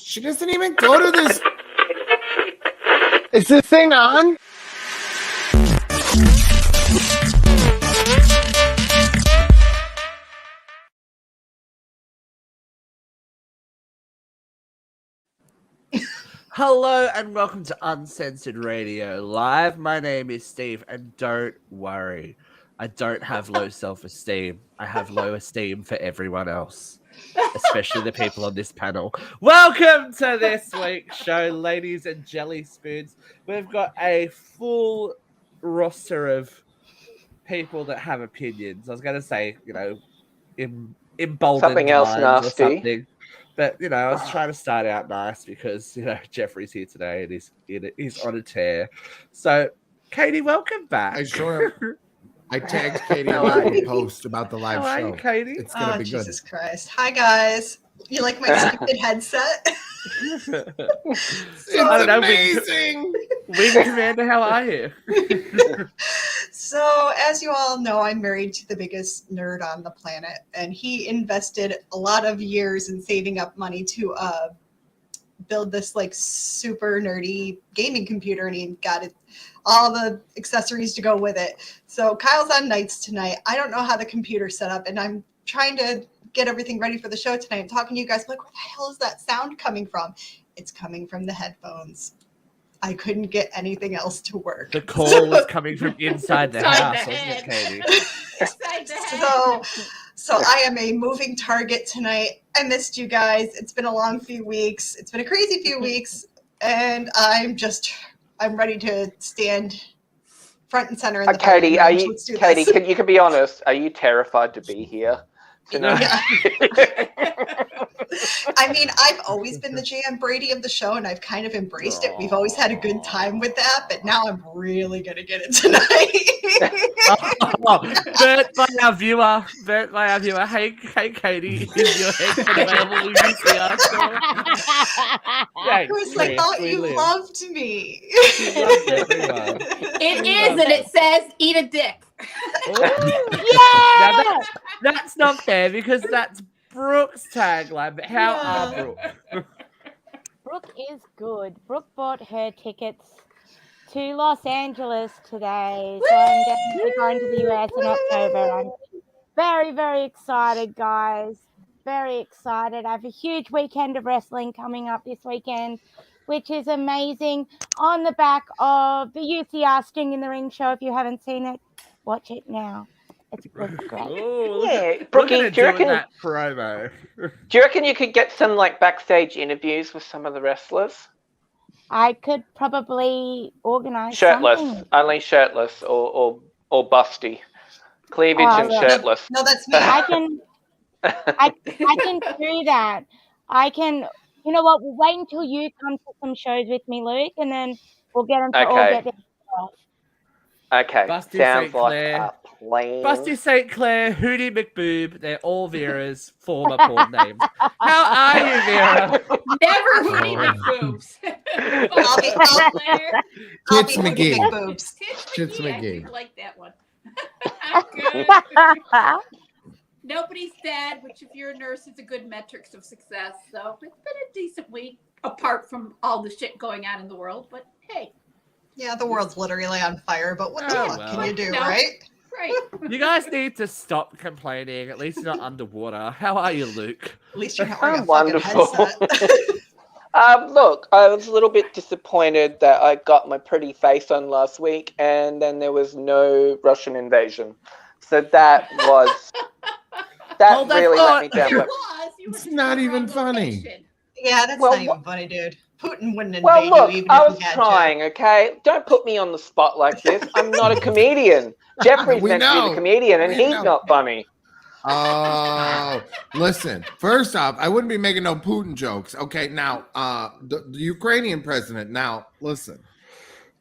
She doesn't even go to this. Is this thing on? Hello and welcome to Uncensored Radio Live. My name is Steve, and don't worry, I don't have low self-esteem. I have low esteem for everyone else, especially the people on this panel. Welcome to this week's show, ladies and jelly spoons. We've got a full roster of people that have opinions. I was going to say, emboldened Something else minds nasty. or something. But, I was trying to start out nice because, Jeffrey's here today and he's on a tear. So, Katie, welcome back. I tagged Katie on the post about the live How are show. you, Katie? It's going to be Jesus good. Christ. Hi, guys. You like my stupid headset? It's amazing. Wing Commander, how are you? So, as you all know, I'm married to the biggest nerd on the planet, and he invested a lot of years in saving up money to build this like super nerdy gaming computer, and he got all the accessories to go with it. So Kyle's on nights tonight. I don't know how the computer's set up, and I'm trying to get everything ready for the show tonight. I'm talking to you guys, I'm like, where the hell is that sound coming from? It's coming from the headphones. I couldn't get anything else to work. The call was coming from inside the house, wasn't it, Katie? Inside the head. So I am a moving target tonight. I missed you guys. It's been a long few weeks. It's been a crazy few weeks, and I'm ready to stand front and center in the Katie, fight. you can be honest. Are you terrified to be here tonight? Yeah. I mean, I've always been the Jan Brady of the show, and I've kind of embraced it. We've always had a good time with that, but now I'm really going to get it tonight. Bert by our viewer. Hey, Katie, is your headset available? Chris, I thought you loved me. It is, and it says eat a dick. Yeah! Now that's not fair because that's Brooke's tagline, but how are Brooke? Brooke is good. Brooke bought her tickets to Los Angeles today, so I'm definitely going to the US in October. I'm very, very excited, guys. Very excited. I have a huge weekend of wrestling coming up this weekend, which is amazing. On the back of the UCR Sting in the Ring show, if you haven't seen it, watch it now. It's great. Ooh, Yeah, Brookie, do you reckon that promo? Do you reckon you could get some like backstage interviews with some of the wrestlers? I could probably organize Shirtless, something. only shirtless or busty, cleavage and shirtless. No, that's me. I can do that. I can. You know what? We'll wait until you come to some shows with me, Luke, and then we'll get them to all get their stuff. Okay, Busty sounds St. like Clair. a plan. Busty St. Clair, Hootie McBoob, they're all Vera's former porn names. How are you, Vera? Never Hootie McBoobs. Tits McGee. Boobs. Tits I McGee. do like that one. I'm good. Nobody's dead, which if you're a nurse is a good metrics of success. So it's been a decent week, apart from all the shit going on in the world. But hey. Yeah, the world's literally on fire, but what the fuck can you do, No. right? Right. You guys need to stop complaining. At least you're not underwater. How are you, Luke? At least you're not wearing a Wonderful. fucking headset. Look, I was a little bit disappointed that I got my pretty face on last week, and then there was no Russian invasion. So that really let me down. But It's not even funny. Yeah, that's Well, not even funny, dude. Putin wouldn't invade Well, look, you even I if was he had trying, okay? Don't put me on the spot like this. I'm not a comedian. Jeffrey's We meant to be know. the comedian, and We he's know. not funny. Oh, listen. First off, I wouldn't be making no Putin jokes. Okay, now, the Ukrainian president. Now, listen.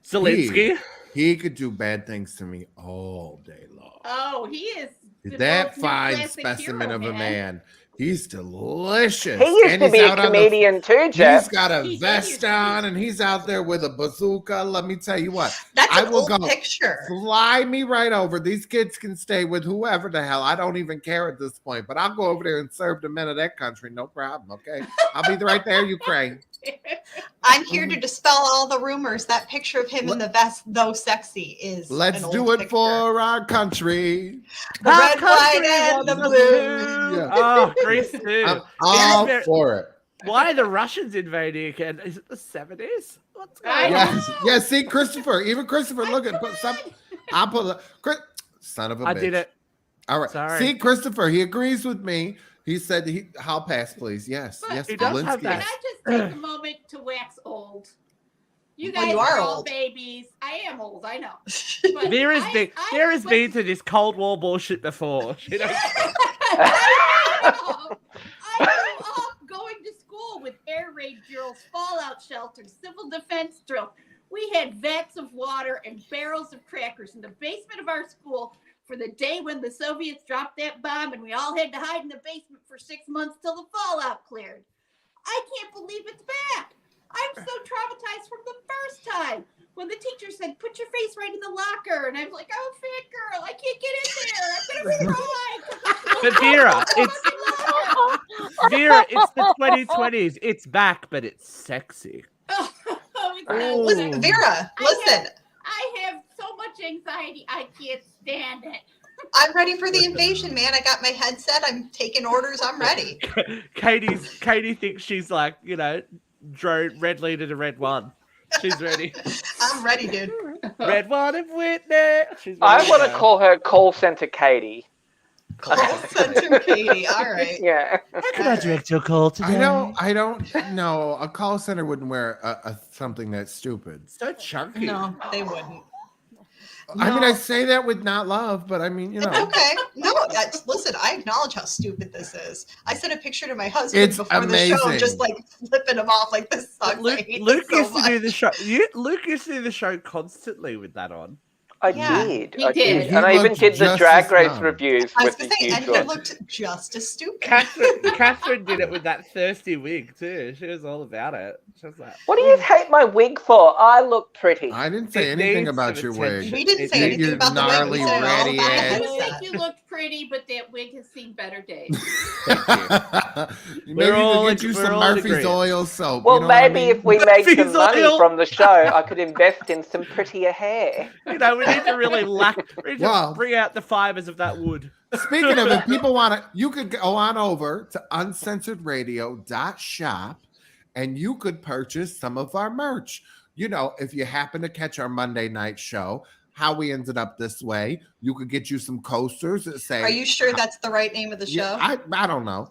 Zelensky? He could do bad things to me all day long. Oh, he is. the That world's new fine classic specimen hero, of a man He's delicious. He used And to he's be a out on the- comedian too, He's Jeff. got a He did vest used to be. on and he's out there with a bazooka. Let me tell you what. That's I an will old go picture. fly me right over. These kids can stay with whoever the hell. I don't even care at this point, but I'll go over there and serve the men of that country. No problem. Okay. I'll be right there, Ukraine. I'm here to dispel all the rumors. That picture of him in the vest, though sexy, is Let's an do old it picture. for our country. The Our red, white, country and the wants blue. Yeah. Oh, Greece too. I'm all very- for it. Why are the Russians invading again? Is it the 70s? What's going on? Yes. Yes. See, Christopher. Even Christopher, look at put some. I'll put son of a bitch. I did it. All right. Sorry. See, Christopher, he agrees with me. He said I'll pass, please. Yes. But Yes. he does have Zelensky. that. Can I just take a moment to wax old? You Well, guys you are are all old. babies. I am old, I know. But Vera's I- been I Vera's was- been to this Cold War bullshit before. She knows. I grew up going to school with air raid drills, fallout shelters, civil defense drills. We had vats of water and barrels of crackers in the basement of our school for the day when the Soviets dropped that bomb and we all had to hide in the basement for 6 months till the fallout cleared. I can't believe it's back. I'm so traumatized from the first time when the teacher said, "Put your face right in the locker," and I was like, "Oh, fat girl, I can't get in there. I'm gonna cry." But Vera, it's the 2020s. It's back, but it's sexy. Oh, it's Ooh. not Listen, sexy. Vera, listen. I have so much anxiety, I can't stand it. I'm ready for the invasion, man. I got my headset. I'm taking orders. I'm ready. Katie thinks she's like, red leader to red one. She's ready. I'm ready, dude. Red one of Whitney. She's ready I want to go. call her call center Katie. Call center Katie. All right. Yeah. How can I direct your call today? I don't know. A call center wouldn't wear something that's stupid. So chunky. No, they wouldn't. I mean, I say that with not love, but I mean, It's okay. No, listen, I acknowledge how stupid this is. I sent a picture to my husband It's before the show, amazing. just like flipping him off like this sucks. Luke, I hate Luke this used so to do much. the show. Luke used to do the show constantly with that on. I Yeah. did. He I did. did. And I He even looked did the just drag as race dumb. reviews I was with gonna the say, and huge he one. looked just as stupid. Catherine did it with that thirsty wig too. She was all about it. She was like, What do you hate my wig for? I look pretty. I didn't say It anything needs about some your attention. wig. We didn't say You anything about the wig. gnarly, We said it all ratty about the ass. I do headset. think you look pretty, but that wig has seen better days. Maybe We're you all could get you in- some we're all in Murphy's agreement. oil soap. Well, you know what I maybe mean? if we made some Murphy's money oil. from the show, I could invest in some prettier hair. we need to really Wow. bring out the fibers of that wood. Speaking of, if people want to, you could go on over to uncensoredradio.shop and you could purchase some of our merch. If you happen to catch our Monday night show, how we ended up this way, you could get you some coasters that say, Are you sure that's the right name of the show? Yeah, I don't know.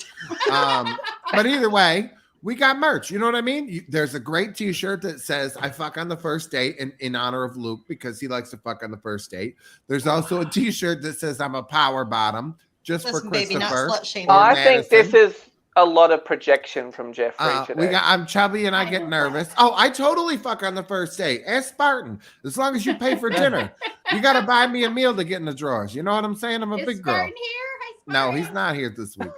But either way, we got merch. You know what I mean? There's a great t-shirt that says I fuck on the first date in honor of Luke because he likes to fuck on the first date. There's also a t-shirt that says I'm a power bottom just Listen, for baby, not Christopher. slut shaming. Or I think this Madison. is a lot of projection from Jeffrey today. I'm chubby and I get nervous. Oh, I totally fuck on the first date. Ask Spartan. As long as you pay for dinner, you got to buy me a meal to get in the drawers. You know what I'm saying? I'm a Is big girl. Spartan here? Hi, No, Spartan. he's not here this week.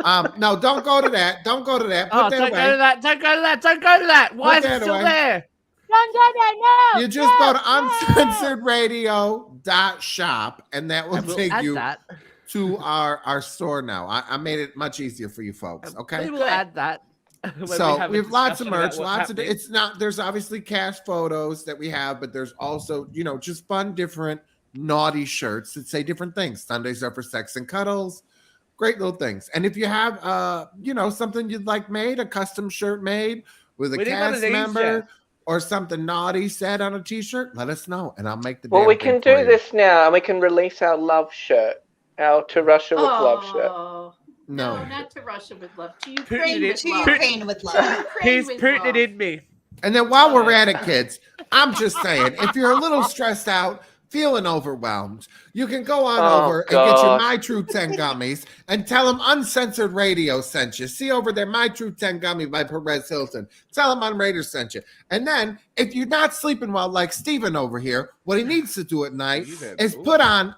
Oh. No, don't go to that. Don't go to that. Put Oh, that don't away. go to that! Don't go to that! Don't go to that! Why is Put it that still away. there? Don't go there, no. You just no, go to uncensoredradio.shop and that will And we'll take add you that. to our store now. I made it much easier for you folks. Okay. We will add that. when So have we a have lots of discussion about merch, what's lots of happening. it's not there's obviously cash photos that we have, but there's also, just fun, different naughty shirts that say different things. Sundays are for sex and cuddles. Great little things. And if you have something you'd like made, a custom shirt made with a We need one of cast these, member Jeff. or something naughty said on a t-shirt, let us know and I'll make the Well, damn we thing can for do you. this now, and we can release our love shirt, our To Russia with Love shirt. Oh, No. not to Russia with love. To Putin Ukraine it with To love. Ukraine with To love. Ukraine He's with putting love. it in me. And then while we're at it, kids, I'm just saying, if you're a little stressed out, feeling overwhelmed, you can go on over and get your God. My True 10 gummies and tell them Uncensored Radio sent you. See over there, My True 10 gummy by Perez Hilton. Tell them Unraider sent you. And then, if you're not sleeping well, like Steven over here, what he needs to do at night Steven, is ooh. put on,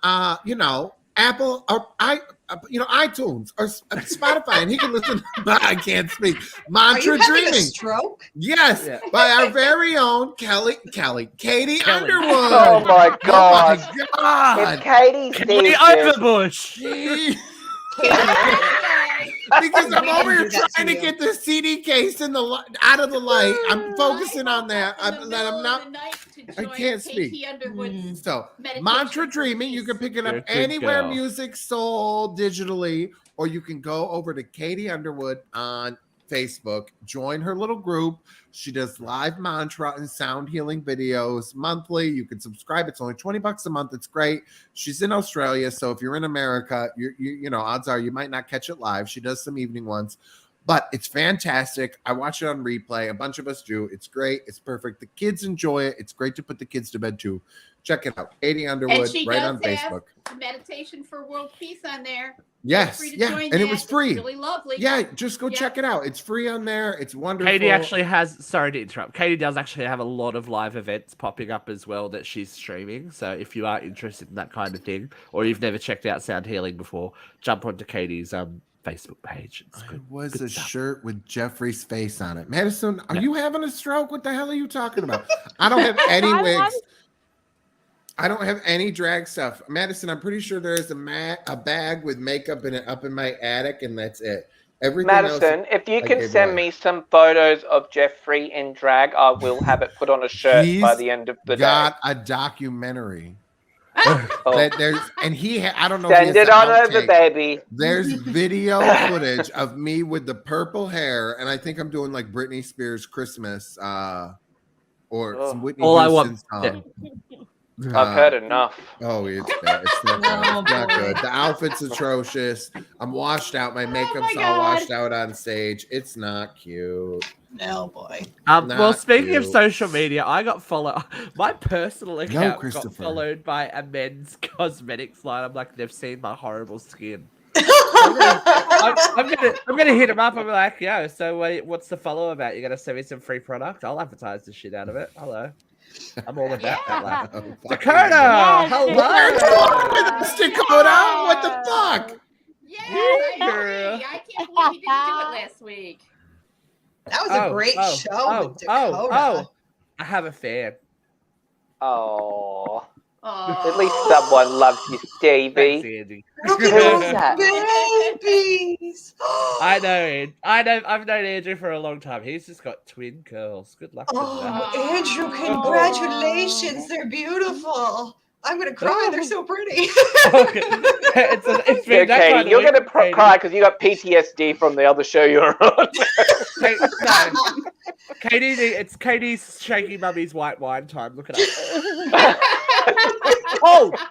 Apple or iTunes or Spotify, and he can listen. I can't speak. Are you Mantra having a Dreaming. stroke? Yes, Yeah. by our very own Katie Kelly. Underwood. Oh my god. Oh my God. If Katie Kelly sees this, Overbush. Gee. Yay. Because I'm We over can here do that trying to to you. get the CD case in out of the light. I'm focusing I on that. woke up in the middle I'm of not. the night to I join can't Katie speak. Underwood's So, meditation Mantra for Dreaming, you peace. can pick it up You're a good anywhere girl. music's sold digitally, or you can go over to Katie Underwood on Facebook, join her little group. She does live mantra and sound healing videos monthly. You can subscribe. It's only $20 a month. It's great. She's in Australia, so if you're in America, you know, odds are you might not catch it live. She does some evening ones. But it's fantastic. I watch it on replay. A bunch of us do. It's great. It's perfect. The kids enjoy it. It's great to put the kids to bed too. Check it out. Katie And Underwood, she right does on have Facebook. meditation for world peace on there. Yes. Feel free to Yeah. join And that. it was free. It's really lovely. Yeah. Just go Yeah. check it out. It's free on there. It's wonderful. Katie actually has, sorry to interrupt, Katie does actually have a lot of live events popping up as well that she's streaming. So if you are interested in that kind of thing, or you've never checked out Sound Healing before, jump onto Katie's Facebook page. It's It good. was good a stuff. shirt with Jeffrey's face on it. Madison, are Yeah. you having a stroke? What the hell are you talking about? I don't have any I'm- wigs. I don't have any drag stuff. Madison, I'm pretty sure there's a bag with makeup in it up in my attic, and that's it. Everything Madison, else, if you I can gave send away. me some photos of Jeffrey in drag, I will have it put on a shirt by He's the end of the day. got a documentary. Oh, That there's, and I don't know. if he send has it the on over, outtake. baby. There's video footage of me with the purple hair, and I think I'm doing like Britney Spears Christmas, or Oh. some Whitney All I Houston want- song. I've heard enough. Oh, it's bad. It's not good. Oh, It's not boy. good. The outfit's atrocious. I'm washed out. My makeup's my all God. washed out on stage. It's not cute. Oh boy. Well, Not speaking of cute. social media, I got followed. My personal account got Christopher. followed by a men's cosmetics line. I'm like, they've seen my horrible skin. I'm gonna hit him up. I'm like, yo, so what's the follow about? You gonna send me some free product? I'll advertise the shit out of it. Hello, I'm all about that. Like, Oh, fucking Dakota, Yes, hello. Dakota, what the fuck? Yes, I Yeah. agree. I can't believe he didn't do it last week. That was a great show with Dakota. I have a fan. Oh, Oh. at least someone loves you, Thanks, Stevie. Andy. Look Who's at that? those babies. I know. I've known Andrew for a long time. He's just got twin curls. Good luck with that. Oh, Andrew, congratulations. They're beautiful. I'm going to cry. They're so pretty. Okay. It's Yeah, been that Katie, kind of you're week, going to Katie. cry because you got PTSD from the other show you were on. No. Katie, it's Katie's shaky mummy's white wine time. Look it up. Hold.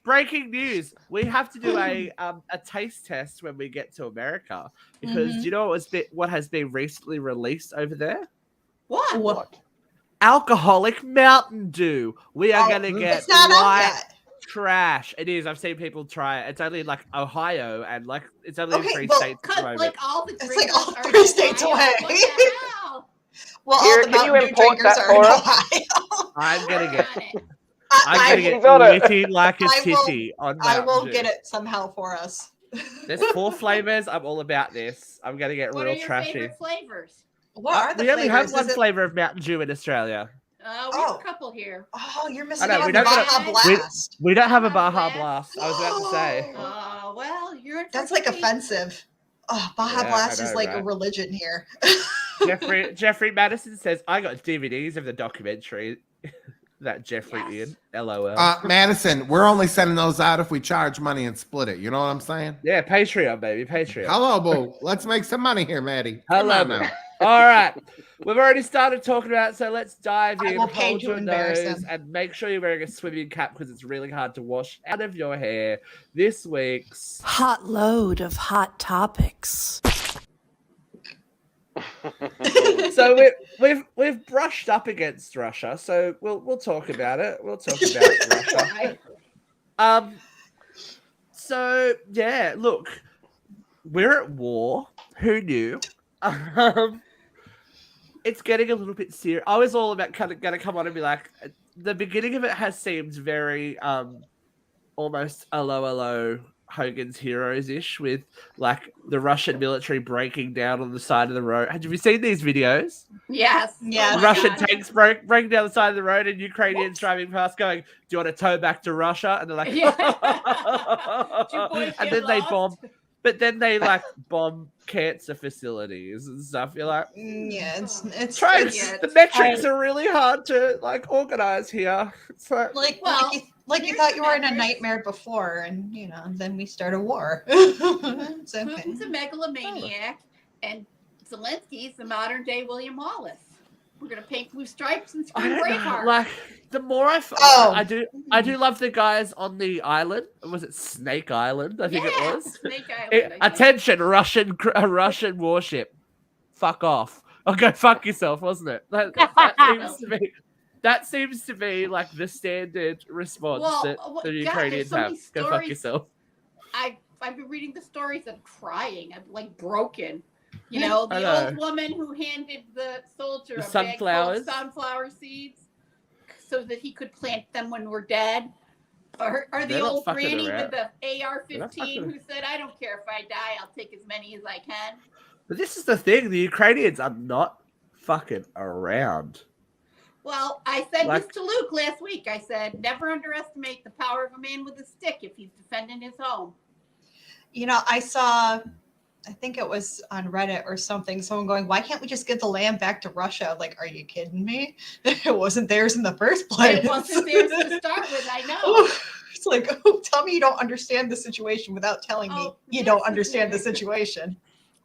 Breaking news. We have to do a taste test when we get to America because do you know what has been recently released over there? What? Alcoholic Mountain Dew. We are gonna get It's not out white yet. trash. It is. I've seen people try it. It's only in like Ohio and like it's only in Okay, 3 well, states at the Cut moment. like all the It's drinkers like all are 3 in states Ohio. away. What the hell? Well, Here, all the can you Mountain Dew import drinkers that are in for us? Ohio. I'm gonna get. Work on it. I'm I gonna You get got it. witty like a I will- titty on I will Mountain Dew. get it somehow for us. There's 4 flavors. I'm all about this. I'm gonna get What are real your trashy. favorite flavors? What are the We only have flavors? one Is it- flavor of Mountain Dew in Australia. We have Oh. a couple here. Oh, you're missing know, out we on the don't get Baja it. Blast. We don't have a Baja Baja Blast. Blast. I was about to say. Oh, well, you're in for That's a like treat. offensive. Oh, Baja Yeah, I Blast is know, like a right? religion here. Jeffrey Madison says I got DVDs of the documentary that Jeffrey Yes. in. LOL. Madison, we're only sending those out if we charge money and split it. You know what I'm saying? Yeah, Patreon, baby, Patreon. Hello, boo. Let's make some money here, Maddie. Come Hello, on now. All right, we've already started talking about it, so let's dive I in. will pay Hold to your embarrass nose him. and make sure you're wearing a swimming cap because it's really hard to wash out of your hair. This week's Hot load of hot topics. so we've brushed up against Russia, so we'll talk about it. We'll talk about Russia. So yeah, look, we're at war. Who knew? It's getting a little bit serious. I was all about kind of going to come on and be like, the beginning of it has seemed very almost hello Hogan's Heroes-ish with like the Russian military breaking down on the side of the road. Have you seen these videos? Yes. Yes. Oh my Russian God. tanks breaking down the side of the road and Ukrainians driving past going, do you want to tow back to Russia? And they're like, Yeah. Did you boys and get then they lost? bomb. But then they like bomb cancer facilities and stuff. You're like, Yeah, it's try it's- the metrics are really hard to like organize here. It's like, Well, like you here's thought the you were in a metrics. nightmare before, and then we start a war. It's okay. Putin's a megalomaniac, and Zelensky's the modern day William Wallace. We're gonna paint blue stripes and I scream don't know. Braveheart. Like the more Oh. I do love the guys on the island. Was it Snake Island? I think it Yeah, was. Snake Island, Eh, I think. attention, Russian warship. Fuck off. Oh, go fuck yourself, wasn't it? That seems to be like the standard response that Well, the God, Ukrainians there's so have. many Go fuck stories. yourself. I've been reading the stories of crying. I'm like broken. You know, I the know. old woman who handed the soldier The a bag full of sunflowers? sunflower seeds so that he could plant them when we're dead. Or the They're not old fucking granny around. with the They're not AR-15 fucking- who said, I don't care if I die, I'll take as many as I can. But this is the thing: the Ukrainians are not fucking around. Well, I said Like- this to Luke last week. I said, never underestimate the power of a man with a stick if he's defending his home. I saw, I think it was on Reddit or something, someone going, why can't we just give the land back to Russia? Like, are you kidding me? It wasn't theirs in the first place. It wasn't theirs to start with, I know. It's like, tell me you don't understand the situation without telling me Oh, you yes, don't it's understand the there. situation.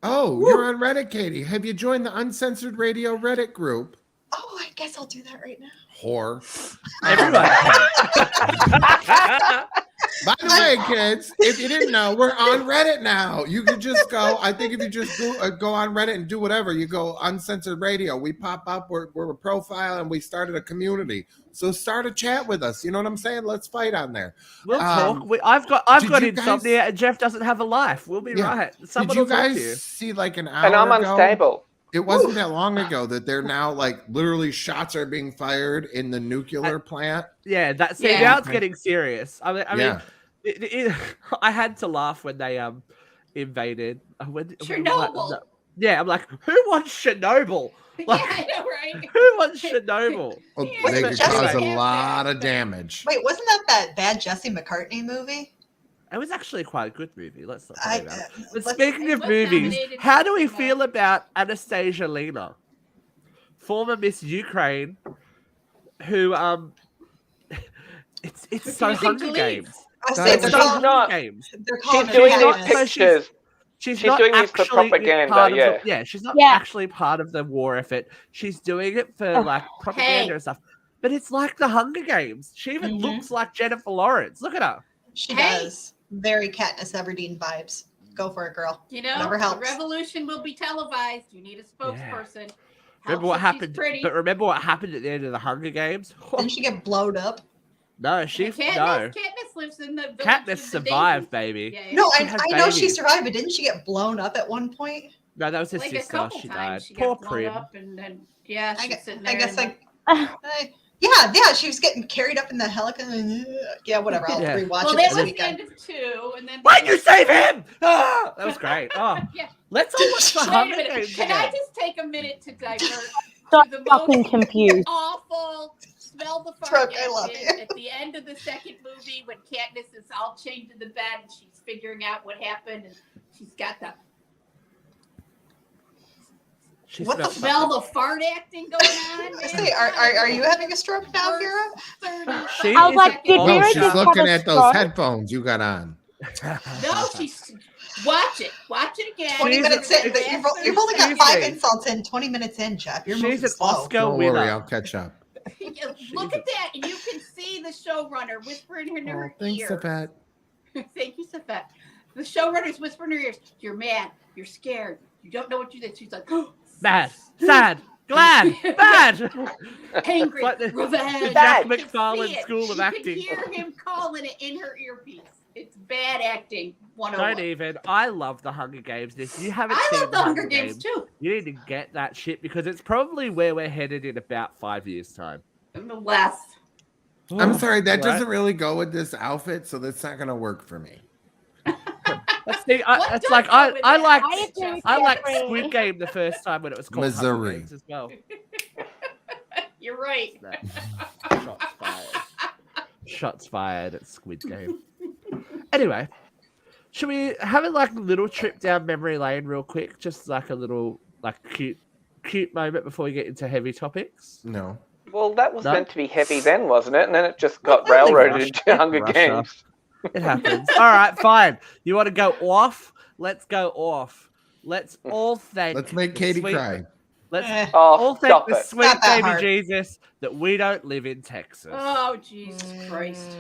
Oh, you're on Reddit, Katie. Have you joined the Uncensored Radio Reddit group? Oh, I guess I'll do that right now. Whore. Everyone. By the way, kids, if you didn't know, we're on Reddit now. You can just go. I think if you just go on Reddit and do whatever, you go Uncensored Radio. We pop up. We're a profile, and we started a community. So start a chat with us. You know what I'm saying? Let's fight on there. We'll talk. I've got did you guys- insomnia, and Jeff doesn't have a life. We'll be Yeah. right. Did Someone you will talk to you. guys see like an hour And I'm ago? unstable. It wasn't that long ago that they're now like literally shots are being fired in the nuclear plant. Yeah, that's Yeah. now it's getting serious. I mean, Yeah. I had to laugh when they invaded. Chernobyl. Yeah, I'm like, who wants Chernobyl? Yeah, Like, I know, right? Who wants Chernobyl? Well, Yeah. they could Just cause a like- lot of damage. Wait, wasn't that bad Jesse McCartney movie? It was actually quite a good movie. Let's not talk I, about it. But let's- speaking It of was movies, nominated how for do we some, feel about Anastasia Lena, former Miss Ukraine, who it's so Refusing Hunger to leave. Games. I That say was they're She's calling, not. Games. they're calling She's her doing not- these Katniss. so she's- pictures. She's She's not doing this for actually propaganda, part of yeah. she's not Yeah. actually part of the war effort. She's doing it for like propaganda Hey. and stuff. But it's like the Hunger Games. She even Mhm. looks like Jennifer Lawrence. Look at her. She Hey. does. Very Katniss Everdeen vibes. Go for it, girl. You know, Whatever the helps. revolution will be televised. You need a spokesperson. Remember Helps what if she's happened? Pretty. But remember what happened at the end of the Hunger Games? Didn't she get blowed up? No, she no. Katniss lives in the village Katniss with the survived, daisies. baby. Yeah, yeah. No, She I had know she babies. survived, but didn't she get blown up at one point? No, that was her Like a sister. couple She died. times, she Poor got blown Prim. up, and then yeah, I she's guess, sitting there. I guess in like, yeah, she was getting carried up in the helicopter. Yeah, whatever. I'll Yeah. rewatch well, it that this was weekend. the end of 2, and then Why'd you save him? Ah, that was great. Oh, Yeah. let's all watch the Wait a Hunger minute. Games Can I again. just take a minute to divert Stop to the fucking most confused. awful smell the fart Brooke, I love acting you. at the end of the second movie when Katniss is all chained to the bed and she's figuring out what happened and she's got the She What the smelled smell the fart acting going on. I man. say, are you having a stroke now, Worst Kira? 30 She I was is like, a- did Oh, No, Vera she's just have looking a at those stroke? headphones you got on. No, she's watch it again. 20 She's minutes a- in, but you've only got Excuse 5 me. insults in. 20 minutes in, Jeff. You're She's moving an slow. Oscar Don't winner. worry, I'll catch up. Look at that, and you can see the showrunner whispering in her Thanks, ear. Safet. Thank you, Safet. The showrunner's whispering in her ears. You're mad. You're scared. You don't know what you did. She's like, Mad, sad, glad, bad. angry, Like the- revenge. the Jack You can McFarlane see it. School of You Acting. can hear him calling it in her earpiece. It's bad acting. Don't 101. even. I love the Hunger Games. If you haven't I seen love the Hunger Games too. you need to get that shit because it's probably where we're headed in about 5 years' time. In the West. I'm sorry, that Right? doesn't really go with this outfit, so that's not gonna work for me. What It's does like go with I that like outfit, I agree with I like Jeffrey. Squid Game the first time when it was called Hunger Missouri. Games as well. You're right. No. Shots fired. Shots fired at Squid Game. Anyway, should we have a little trip down memory lane real quick? Just like a little cute moment before we get into heavy topics. No. Well, that was No? meant to be heavy then, wasn't it? And then it just got Well, railroaded Russia. into Hunger Russia. Games. It happens. All right, fine. You want to go off? Let's go off. Let's all thank. Let's make the Katie sweet- cry. Let's Eh. all Oh, thank stop the it. sweet Not that baby hard. Jesus that we don't live in Texas. Oh, Jesus Christ.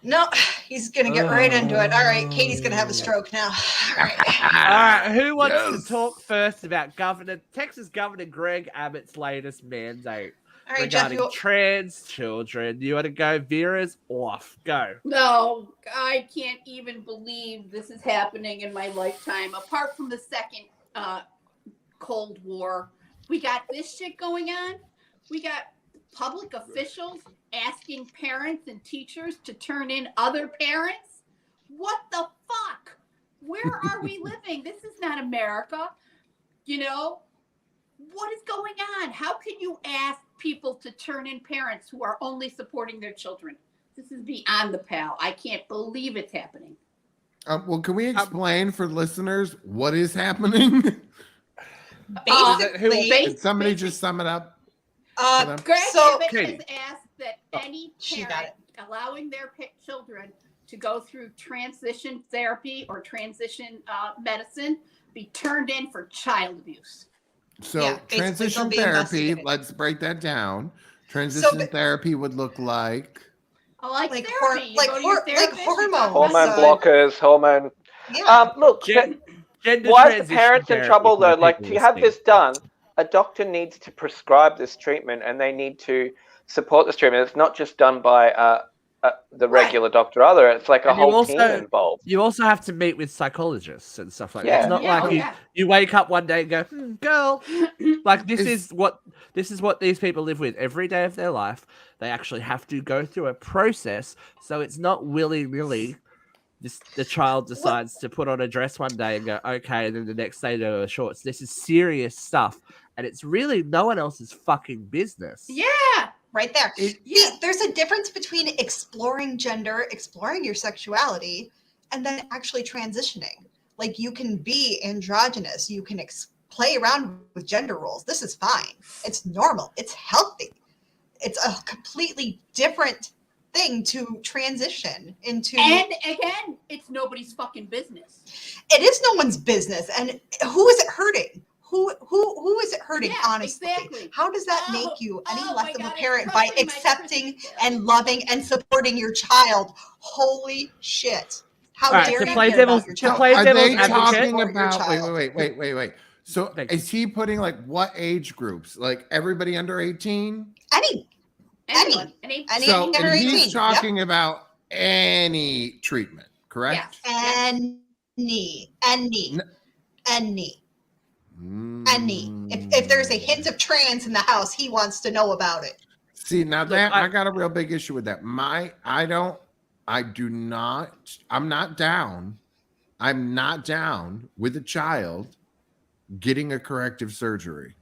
No, he's gonna get right into it. All right, Katie's gonna have a stroke now. All right. All right, who wants Yes. to talk first about Texas Governor Greg Abbott's latest mandate All right, Jeff. regarding trans children? You want to go? Vera's off. Go. No, I can't even believe this is happening in my lifetime. Apart from the second Cold War, we got this shit going on. We got public officials asking parents and teachers to turn in other parents. What the fuck? Where are we living? This is not America. You know, what is going on? How can you ask people to turn in parents who are only supporting their children? This is beyond the pale. I can't believe it's happening. Well, can we explain for listeners what is happening? Basically, Can somebody just sum it up? Greg So- Abbott Katie. has asked that any she got parent allowing their children to go through transition therapy or transition medicine be turned in for child abuse. So Yeah, basically, transition they'll be therapy, investigated. let's break that down. Transition So- therapy would look like I like Like therapy. You like go to your hor- like therapist, you talk hormones. about Hormone So- blockers, hormone. yeah. Look, Gender why is the transition parents in therapy trouble for the though? Like, people to have listening. this done, a doctor needs to prescribe this treatment, and they need to support this treatment. It's not just done by the regular doctor either. It's like a And you whole team also- involved. You also have to meet with psychologists and stuff like that. Yeah. It's not Yeah, like oh, yeah. you wake up one day and go, girl, like this is what these people live with every day of their life. They actually have to go through a process, so it's not willy-nilly. The child decides to put on a dress one day and go, okay, and then the next day to shorts. This is serious stuff, and it's really no one else's fucking business. Yeah. Right there. It- See, there's a difference between exploring gender, exploring your sexuality, and then actually transitioning. Like, you can be androgynous, you can play around with gender roles. This is fine. It's normal. It's healthy. It's a completely different thing to transition into. And again, it's nobody's fucking business. It is no one's business. And who is it hurting? Who is it hurting, Yeah, honestly? exactly. How does that Oh, make you any oh less my of God, a it's parent by crushing my accepting Christmas. and loving and supporting your child? Holy shit. How All right, dare to you play care devil's- about your to child? play Are devil's they advocate. talking Support your about child. wait. So Thank you. is he putting like what age groups? Like everybody under 18? Any Anyone, Any So under and 18, he's yep. talking about any treatment, correct? Yes. any. Mm. If there's a hint of trans in the house, he wants to know about it. See, now Look, that I got a real big issue with that. I'm not down with a child getting a corrective surgery.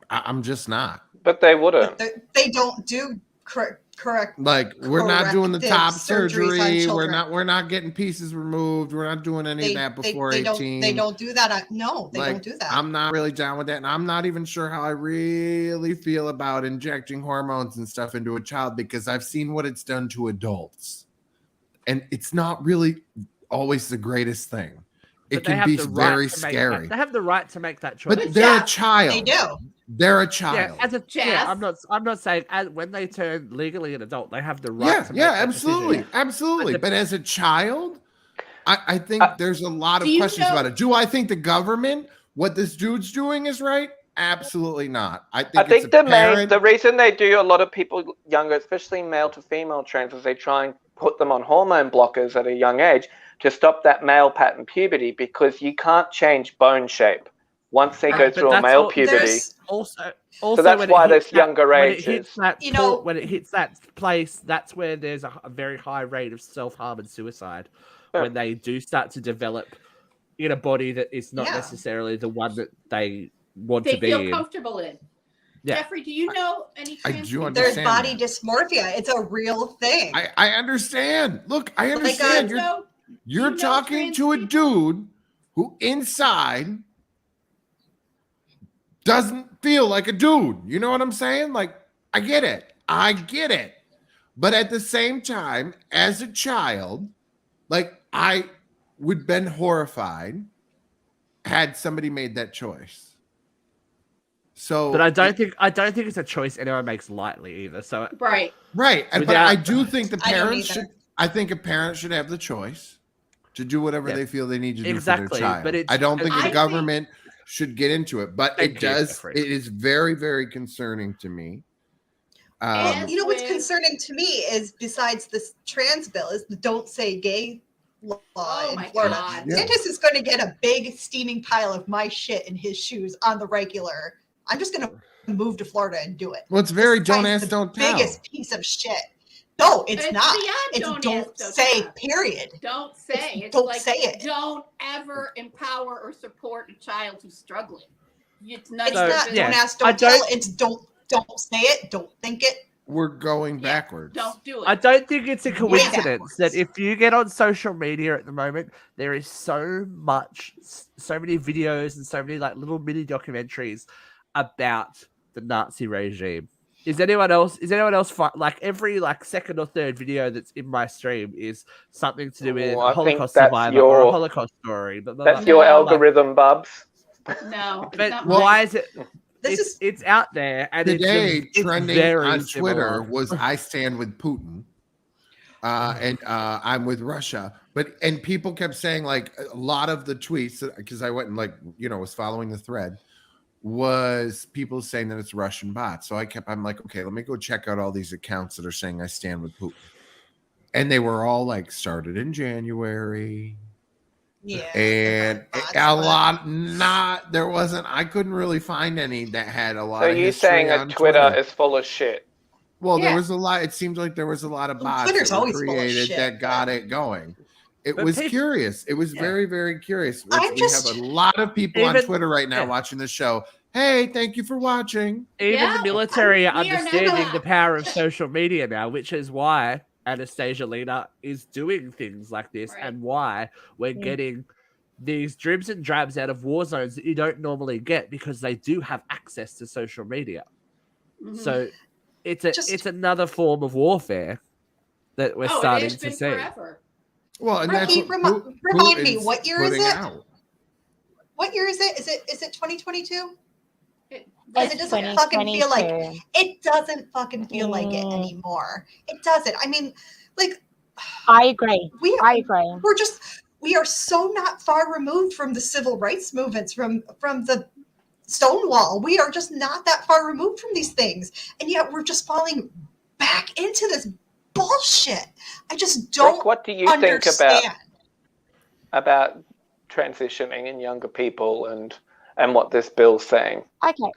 I'm just not. But they wouldn't. They don't do correct. Like, we're not doing the Corrective top surgeries on surgery. children. We're not getting pieces removed. We're not doing any of that before 18. They don't do that. No, they Like, don't do that. I'm not really down with that. And I'm not even sure how I really feel about injecting hormones and stuff into a child, because I've seen what it's done to adults. And it's not really always the greatest thing. It But they can have be the right very to make scary. They have the right to make that choice. But they're a Yeah, child. They do. They're a Yeah, child. Jazz. I'm not saying when they turn legally an adult, they have the right to make Yeah, that absolutely. decision. Absolutely. But But as a child, I think there's a lot of do you questions know- about it. Do I think the government, what this dude's doing is right? Absolutely not. I I think think it's a parent. the reason they do a lot of people younger, especially male to female trans, is they try and put them on hormone blockers at a young age to stop that male pattern puberty, because you can't change bone shape. once they go But through a that's male all- puberty. There's Also, So that's when it why hits there's younger when ages. it hits that You know- when it hits that place, that's where there's a very high rate of self-harm and suicide. Yeah. When they do start to develop in a body that is not Yeah. necessarily the one that they want They to be feel in. comfortable in. Yeah. Jeffrey, do you know any I trans do people? there's understand body that. dysmorphia. It's a real thing. I understand. Look, I understand. So, You're you know talking trans to a people? dude who inside doesn't feel like a dude. You know what I'm saying? Like, I get it. But at the same time, as a child, like, I would been horrified had somebody made that choice. So, But I don't think it's a choice anyone makes lightly either. So right. right. But Without- I do think the I don't parents either. should. I think a parent should have the choice to do whatever Yeah. they feel they need to do for Exactly, their child. but it's- I don't think I the think- government should get into it, but Thank it you, does. Jeffrey. It is very, very concerning to me. And- You know what's with- concerning to me is, besides this trans bill, is the "Don't Say Gay" law Oh in my Florida. God. Yeah. DeSantis is going to get a big steaming pile of my shit in his shoes on the regular. I'm just going to move to Florida and do it. Well, it's very This don't guy's ask, the don't tell. biggest piece of shit. No, it's It's not. beyond It's don't don't ask, don't say. tell. Period. Don't say. It's don't like, say it. don't ever empower or support a child who's struggling. It's not. It's So, not. yeah, Don't ask. I Don't tell. don't- It's don't say it. Don't think it. We're going Yeah, backwards. Don't do it. I don't think it's a Way coincidence that backwards. if you get on social media at the moment, there is so many videos and so many like little mini documentaries about the Nazi regime. Is anyone else like every like second or third video that's in my stream is something to do with Oh, a I think Holocaust that's survivor or a your- Holocaust story? But That's your No. algorithm, Bubs. No. It's But not why mine. is it? This It's out there and Today, it's trending very on Twitter similar. was "I stand with Putin," and I'm with Russia. And people kept saying, like, a lot of the tweets, because I went and was following the thread, was people saying that it's Russian bots. So I'm like, okay, let me go check out all these accounts that are saying I stand with Putin, and they were all like started in January. Yeah. And bots, a but- lot, there wasn't, I couldn't really find any that had a lot So of you history saying on that Twitter is full of shit? Well, Yeah. there was a lot, it seemed like there was a lot of Well, bots Twitter's that were always full of created shit, that got it going. It But was people- curious. It was Yeah. very, very curious. I'm We just- have a lot of people on Even- Twitter right now yeah. watching the show. Hey, thank you for watching. Even Yeah, the military are we are understanding not- the power of social media now, which is why Anastasia Lena is doing things like this Right. and why we're Mm. getting these dribs and drabs out of war zones that you don't normally get because they do have access to social media. Mhm. So it's Just- another form of warfare that we're Oh, it starting has to been see. forever. Well, and that's Ricky, what remind me, Putin's what year is putting it? out. What year is it? Is it 2022? It It doesn't fucking feel like 2022. it doesn't fucking feel like it Mm. anymore. It doesn't. I mean, like I agree. we I agree. we are so not far removed from the civil rights movements, from the Stonewall. We are just not that far removed from these things, and yet we're just falling back into this bullshit. I just don't Rick, what do you understand. think about transitioning and younger people and what this bill's saying? Okay.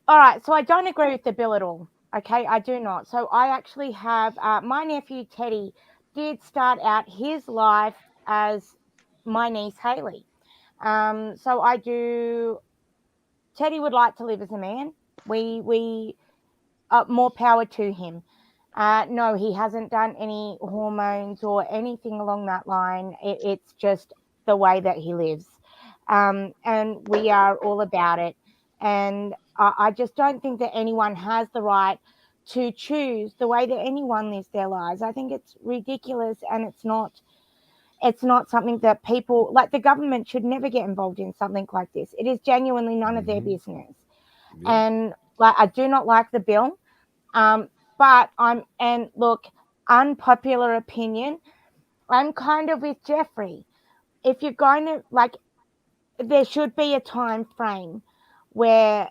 All right. So I don't agree with the bill at all. Okay. I do not. So I actually have my nephew Teddy did start out his life as my niece Haley. So I do. Teddy would like to live as a man. We more power to him. No, he hasn't done any hormones or anything along that line. It's just the way that he lives. And we are all about it. And I just don't think that anyone has the right to choose the way that anyone lives their lives. I think it's ridiculous, and it's not something that people, like the government, should never get involved in something like this. It is genuinely none of their business. Yeah. And like, I do not like the bill. But look, unpopular opinion, I'm kind of with Jeffrey. If you're going to, like, there should be a time frame where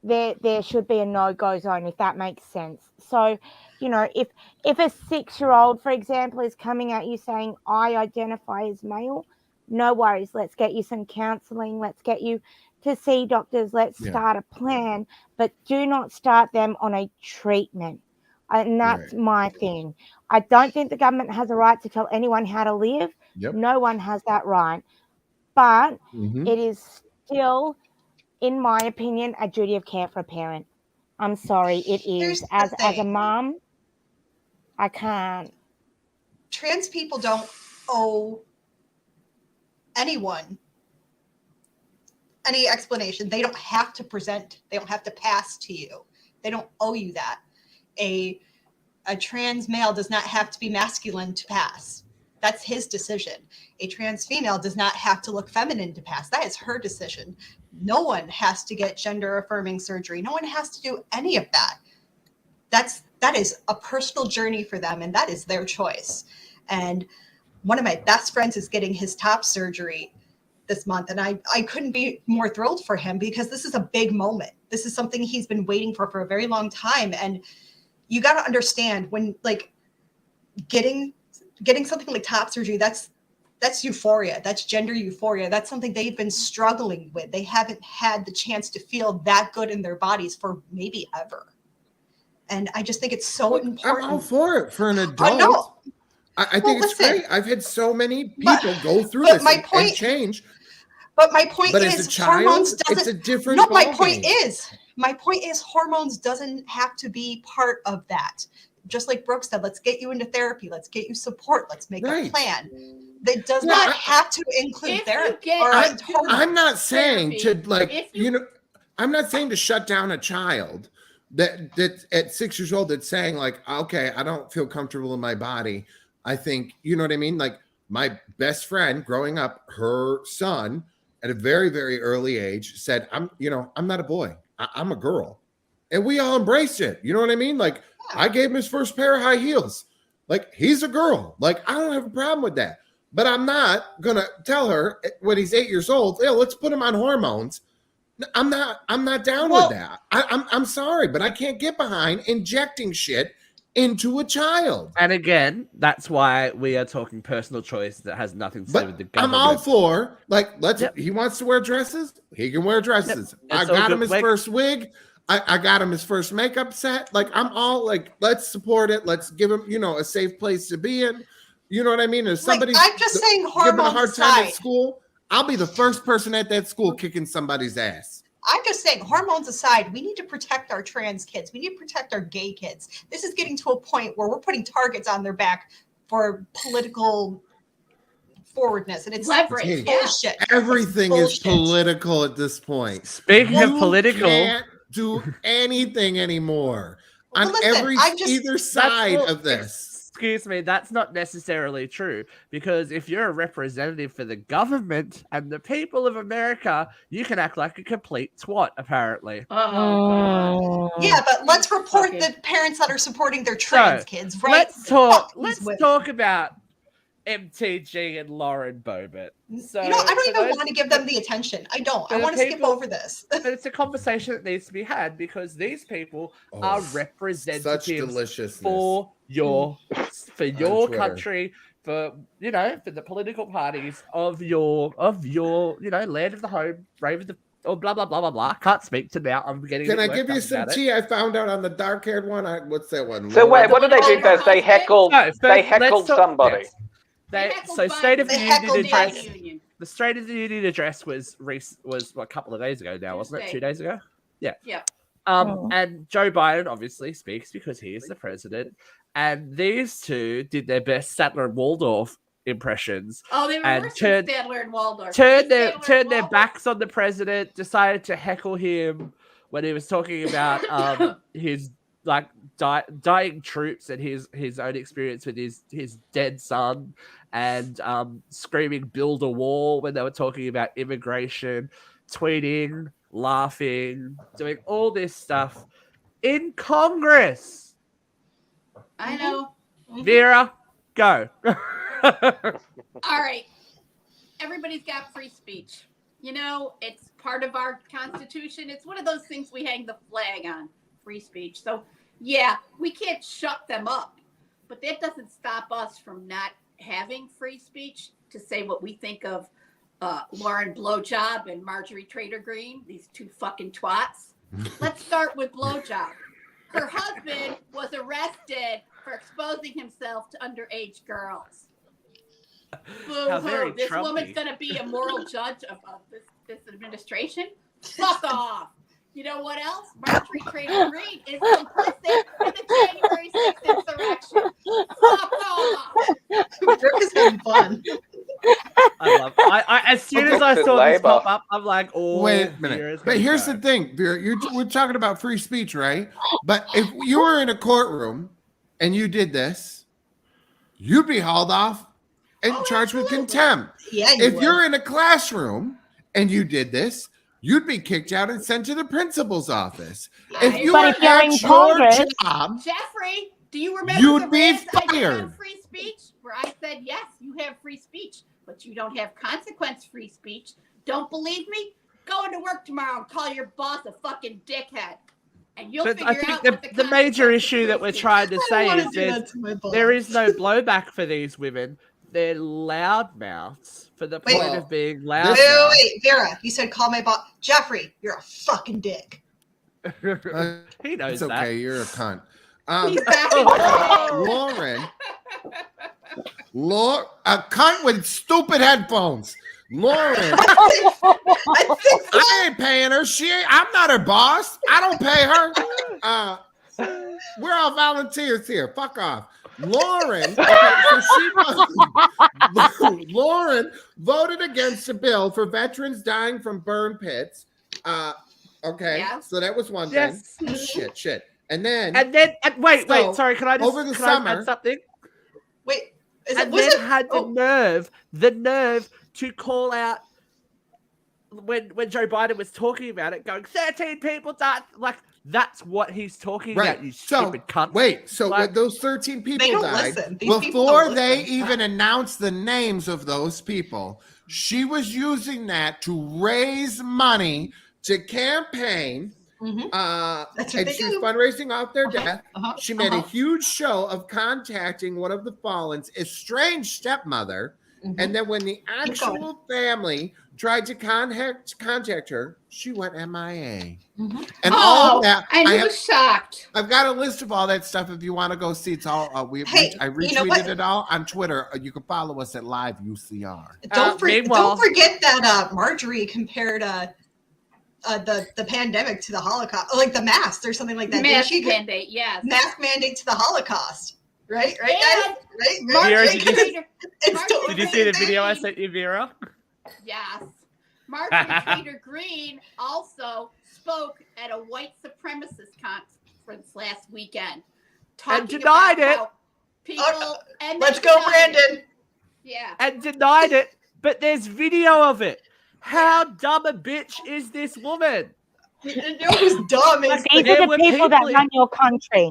there should be a no-go zone, if that makes sense. So, you know, if a 6-year-old, for example, is coming at you saying, I identify as male, no worries. Let's get you some counseling. Let's get you to see doctors. Let's Yeah. start a plan, but do not start them on a treatment. And that's my thing. I don't think the government has a right to tell anyone how to live. Yep. No one has that right. But Mhm. it is still, in my opinion, a duty of care for a parent. I'm sorry, it Here's is. the As a thing. mom, I can't. Trans people don't owe anyone any explanation. They don't have to present. They don't have to pass to you. They don't owe you that. A trans male does not have to be masculine to pass. That's his decision. A trans female does not have to look feminine to pass. That is her decision. No one has to get gender affirming surgery. No one has to do any of that. That is a personal journey for them, and that is their choice. And one of my best friends is getting his top surgery this month, and I couldn't be more thrilled for him because this is a big moment. This is something he's been waiting for a very long time. And you got to understand, when like getting something like top surgery, that's euphoria. That's gender euphoria. That's something they've been struggling with. They haven't had the chance to feel that good in their bodies for maybe ever. And I just think it's so important. I'm all for it for an adult. I know. I think it's great. I've had so many people go through this and change. But my point But is, as a child, hormones doesn't. it's a different. No, my point is hormones doesn't have to be part of that. Just like Brooke said, let's get you into therapy. Let's get you support. Let's make a plan. That does not have to include therapy. I'm not saying to I'm not saying to shut down a child that at 6 years old that's saying like, okay, I don't feel comfortable in my body. I think, you know what I mean? Like my best friend growing up, her son at a very, very early age said, I'm not a boy. I'm a girl. And we all embraced it. You know what I mean? Like I gave him his first pair of high heels. Like he's a girl. Like I don't have a problem with that. But I'm not going to tell her when he's 8 years old, yeah, let's put him on hormones. I'm not down with that. I'm sorry, but I can't get behind injecting shit into a child. And again, that's why we are talking personal choice that has nothing to do with the government. I'm all for he wants to wear dresses, he can wear dresses. I got him his first wig. I got him his first makeup set. Like I'm all like, let's support it. Let's give him, a safe place to be in. You know what I mean? If somebody's I'm just saying hormones giving a hard time at school, I'll be the first person at that school kicking somebody's ass. I'm just saying, hormones aside, we need to protect our trans kids. We need to protect our gay kids. This is getting to a point where we're putting targets on their back for political forwardness, and it's leverage. Bullshit. Everything is political at this point. Speaking of political, can't do anything anymore on either side of this. Excuse me, that's not necessarily true, because if you're a representative for the government and the people of America, you can act like a complete twat, apparently. Oh, yeah, but let's report the parents that are supporting their trans kids, right? Let's talk about MTG and Lauren Boebert. So, I don't even want to give them the attention. I don't. I want to skip over this. But it's a conversation that needs to be had because these people are representatives for your country, for for the political parties of your land of the home, brave of the blah blah blah blah blah. Can't speak to now. I'm getting. Can I give you some tea? I found out on the dark-haired one. What's that one? So wait, what do they do first? They heckle. They heckled somebody. Yes. State of the Union address. The State of the Union address was a couple of days ago now, wasn't it? 2 days ago. Yeah. Yeah. And Joe Biden obviously speaks because he is the president. And these two did their best Statler and Waldorf impressions. Oh, they were worse than Statler and Waldorf. Turned their backs on the president, decided to heckle him when he was talking about his dying troops and his own experience with his dead son, and screaming "build a wall" when they were talking about immigration, tweeting, laughing, doing all this stuff in Congress. I know. Vera, go. All right. Everybody's got free speech. It's part of our Constitution. It's one of those things we hang the flag on, free speech. So, yeah, we can't shut them up. But that doesn't stop us from not having free speech to say what we think of Lauren Blowjob and Marjorie Trader Green, these two fucking twats. Let's start with Blowjob. Her husband was arrested for exposing himself to underage girls. How very This Trumpy. woman's going to be a moral judge of this administration? Fuck off. You know what else? Marjorie Trader Green is complicit in the January 6th insurrection. Fuck off. Brooke is having fun. I love. I as soon as I Good saw this labor. pop up, I'm like, oh, Wait a here minute. it's But gonna here's go. the thing, Vera. We're talking about free speech, right? But if you were in a courtroom and you did this, you'd be hauled off and charged with contempt. Yeah, If would. you're in a classroom and you did this, you'd be kicked out and sent to the principal's office. If you But were if you're at in your Congress- job, Jeffrey, do you remember You'd the be rant I did fired. on free speech? Where I said, yes, you have free speech, but you don't have consequence-free speech. Don't believe me? Go into work tomorrow and call your boss a fucking dickhead. And you'll But figure I think out what the major consequence of issue that free we're speech trying to I say don't is want to do that to my boss. there is no blowback for these women. They're loudmouths for the point Well, of being Wait, loud. wait, Vera, you said call my boss. Jeffrey, you're a fucking dick. He knows it's okay. that. You're a cunt. He's back in Lauren, a cunt with stupid headphones. Lauren, I ain't paying her. I'm not her boss. I don't pay her. We're all volunteers here. Fuck off. Lauren, Lauren voted against a bill for veterans dying from burn pits. Okay, Yeah. so that was one Yes. thing. Shit. And then Wait, So, sorry, can I just over the can I summer- add something? Wait, And was then it? had the nerve to call out when Joe Biden was talking about it, going 13 people died. Like that's what he's talking about. You stupid cunt. Wait, so Like- when those 13 people don't died, listen. These people before don't they listen. even announced the names of those people, she was using that to raise money to campaign. Mhm. That's what And they she's do. fundraising off their death. She made a uh-huh. huge show of contacting one of the fallen's estranged stepmother. Mhm. And then when the Keep going. actual family tried to contact her, she went MIA. Mhm. And all Oh, that, and he was shocked. I've got a list of all that stuff. If you want to go see, it's all. I you know what? retweeted it all on Twitter. You can follow us at Live UCR. Meanwhile- Don't forget that Marjorie compared the pandemic to the Holocaust, like the mask or something like that. Didn't Mask she? mandate, yes. Mask mandate to the Holocaust. Right, And guys? Right? Vera, Marjorie did you- Trader- It's Marjorie totally Did you see the Trader video I Green- sent you, Vera? Yes. Marjorie Trader Green also spoke at a white supremacist conference last weekend. Talking denied about it. how People, and Let's they go, denied it. Brandon. Yeah. And denied it, but there's video of it. How dumb a bitch is this woman? You know who's dumb is These There are the were people that people- run your country.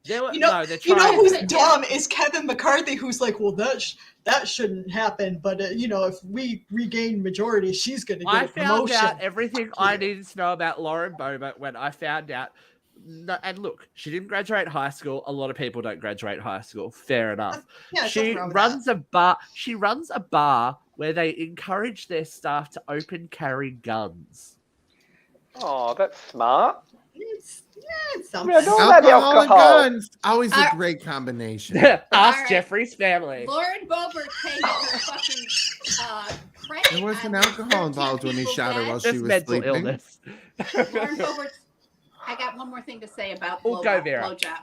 There were, you know, no, they're you know trying who's to. dumb is Kevin McCarthy, who's like, well, that shouldn't happen, but if we regain majority, she's gonna get I a found promotion. out everything I needed to know about Lauren Boebert when I found out. And look, she didn't graduate high school. A lot of people don't graduate high school. Fair enough. Yeah, She nothing wrong with runs a bar. She runs a bar where they encourage their staff to open carry guns. Oh, that's smart. It's something. Yeah, don't let the Alcohol and alcohol. guns, always a great combination. Ask right. Jeffrey's family. Lauren Boebert taking her fucking credit. There was an on alcohol 13 involved when he people shot her dead. while she Just was mental sleeping. illness. Lauren Boebert's. I got one more thing to say about Oh, go, blowjob. Vera. blowjob.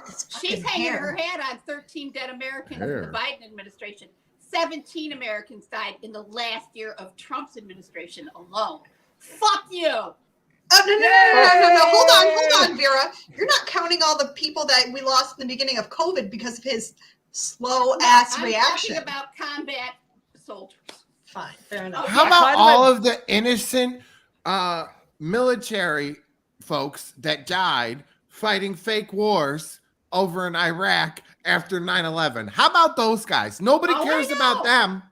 This She's fucking hanging hair. her hat on 13 dead Americans in Hair. the Biden administration. 17 Americans died in the last year of Trump's administration alone. Fuck you. Oh, no. Hold on, Vera. You're not counting all the people that we lost in the beginning of COVID because of his slow ass I'm reaction. talking about combat soldiers. Fine, fair enough. How I about kind of all went- of the innocent military folks that died fighting fake wars over in Iraq after 9/11? How about those guys? Nobody Oh, I cares know. about them.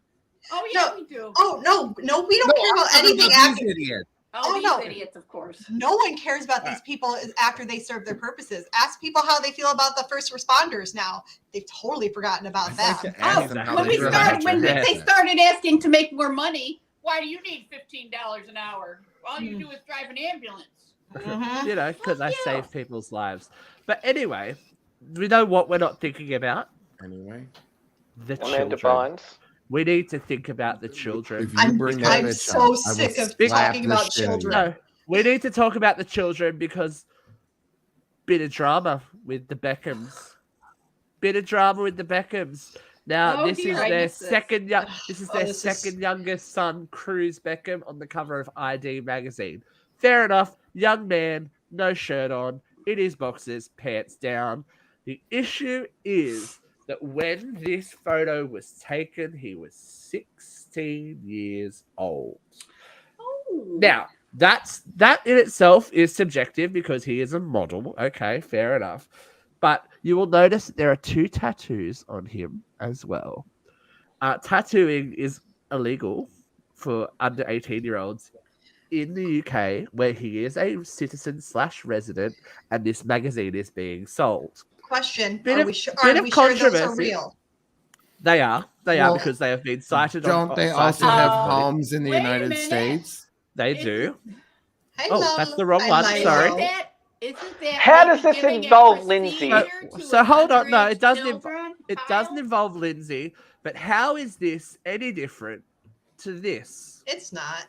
Oh, yeah, No. we do. Oh no, we don't care about I'm talking anything about after. these idiots. Oh, these no. idiots, of course. No one cares about these people after they serve their purposes. Ask people how they feel about the first responders now. They've totally forgotten about I'd that. like to ask Oh, them how when they we feel started, about when your they head. started asking to make more money, Why do you need $15 an hour? All you do is drive an ambulance. You know, because I you. save people's lives. But anyway, we know what we're not thinking about. Anyway, The Amanda children. Bynes. We need to think about the children. if you bring that I'm bitch so up, I will sick of slap talking the about shit out of you. children. No, we need to talk about the children because bit of drama with the Beckhams. Now, Oh, this dear, is I their missed this. second this is their this is- second youngest son, Cruz Beckham, on the cover of ID magazine. Fair enough, young man, no shirt on, in his boxers, pants down. The issue is that when this photo was taken, he was 16 years old. Oh. Now, that in itself is subjective because he is a model. Okay, fair enough. But you will notice that there are 2 tattoos on him as well. Tattooing is illegal for under 18-year-olds in the UK, where he is a citizen/resident, and this magazine is being sold. Question: Bit Are of- we sure? bit Are of we sure those are controversy. real? They are Well, because they have been cited. Don't they cited also on have everybody. homes in the Wait a United minute. States? They Is do. Hello. that's the wrong I one, lied. sorry. Isn't that How like does this giving a involve Lindsay? procedure to So hold on, no, underage it doesn't. children, It Kyle? doesn't involve Lindsay. But how is this any different to this? It's not.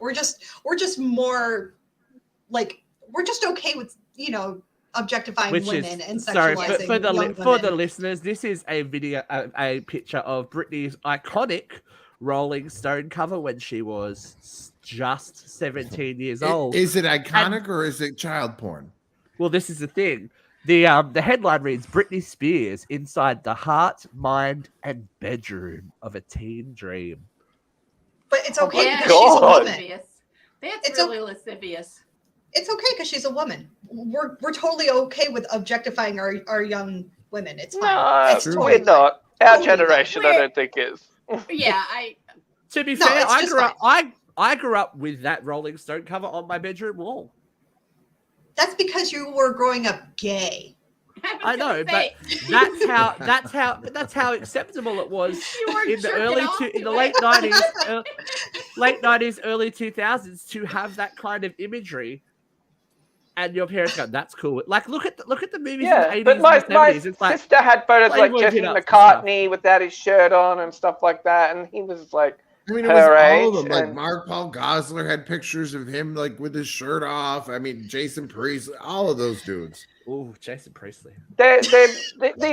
We're just more like we're just okay with objectifying Which women is and sorry sexualizing for the young for the women. listeners. This is a video, a picture of Britney's iconic Rolling Stone cover when she was just 17 years old. Is it iconic or is it child porn? Well, this is the thing. The headline reads Britney Spears inside the heart, mind, and bedroom of a teen dream. But it's Oh okay my because she's a God. woman. Lascivious. That's It's really lascivious. It's okay because she's a woman. We're totally okay with objectifying our young women. It's fine. No, It's totally we're fine. not. Our Totally fine. generation, I don't think is. Yeah, To be No, fair, it's I just grew up. I grew up with that Rolling Stone cover on my bedroom wall. That's because you were growing up gay. I know, but that's how acceptable it was You were in the jerking off in the to late it. late 90s, early 2000s to have that kind of imagery. And your parents go, "That's cool." Like, look at the movies Yeah, in the 80s but my and the 70s. It's like sister had photos like Playboy Jesse pinups and McCartney without his shirt on and stuff like that, and he was like I mean, it was her all of age. them. Like And Mark Paul Gosselaar had pictures of him like with his shirt off. I mean, Jason Priestley, all of those dudes. oh, Jason Priestley. these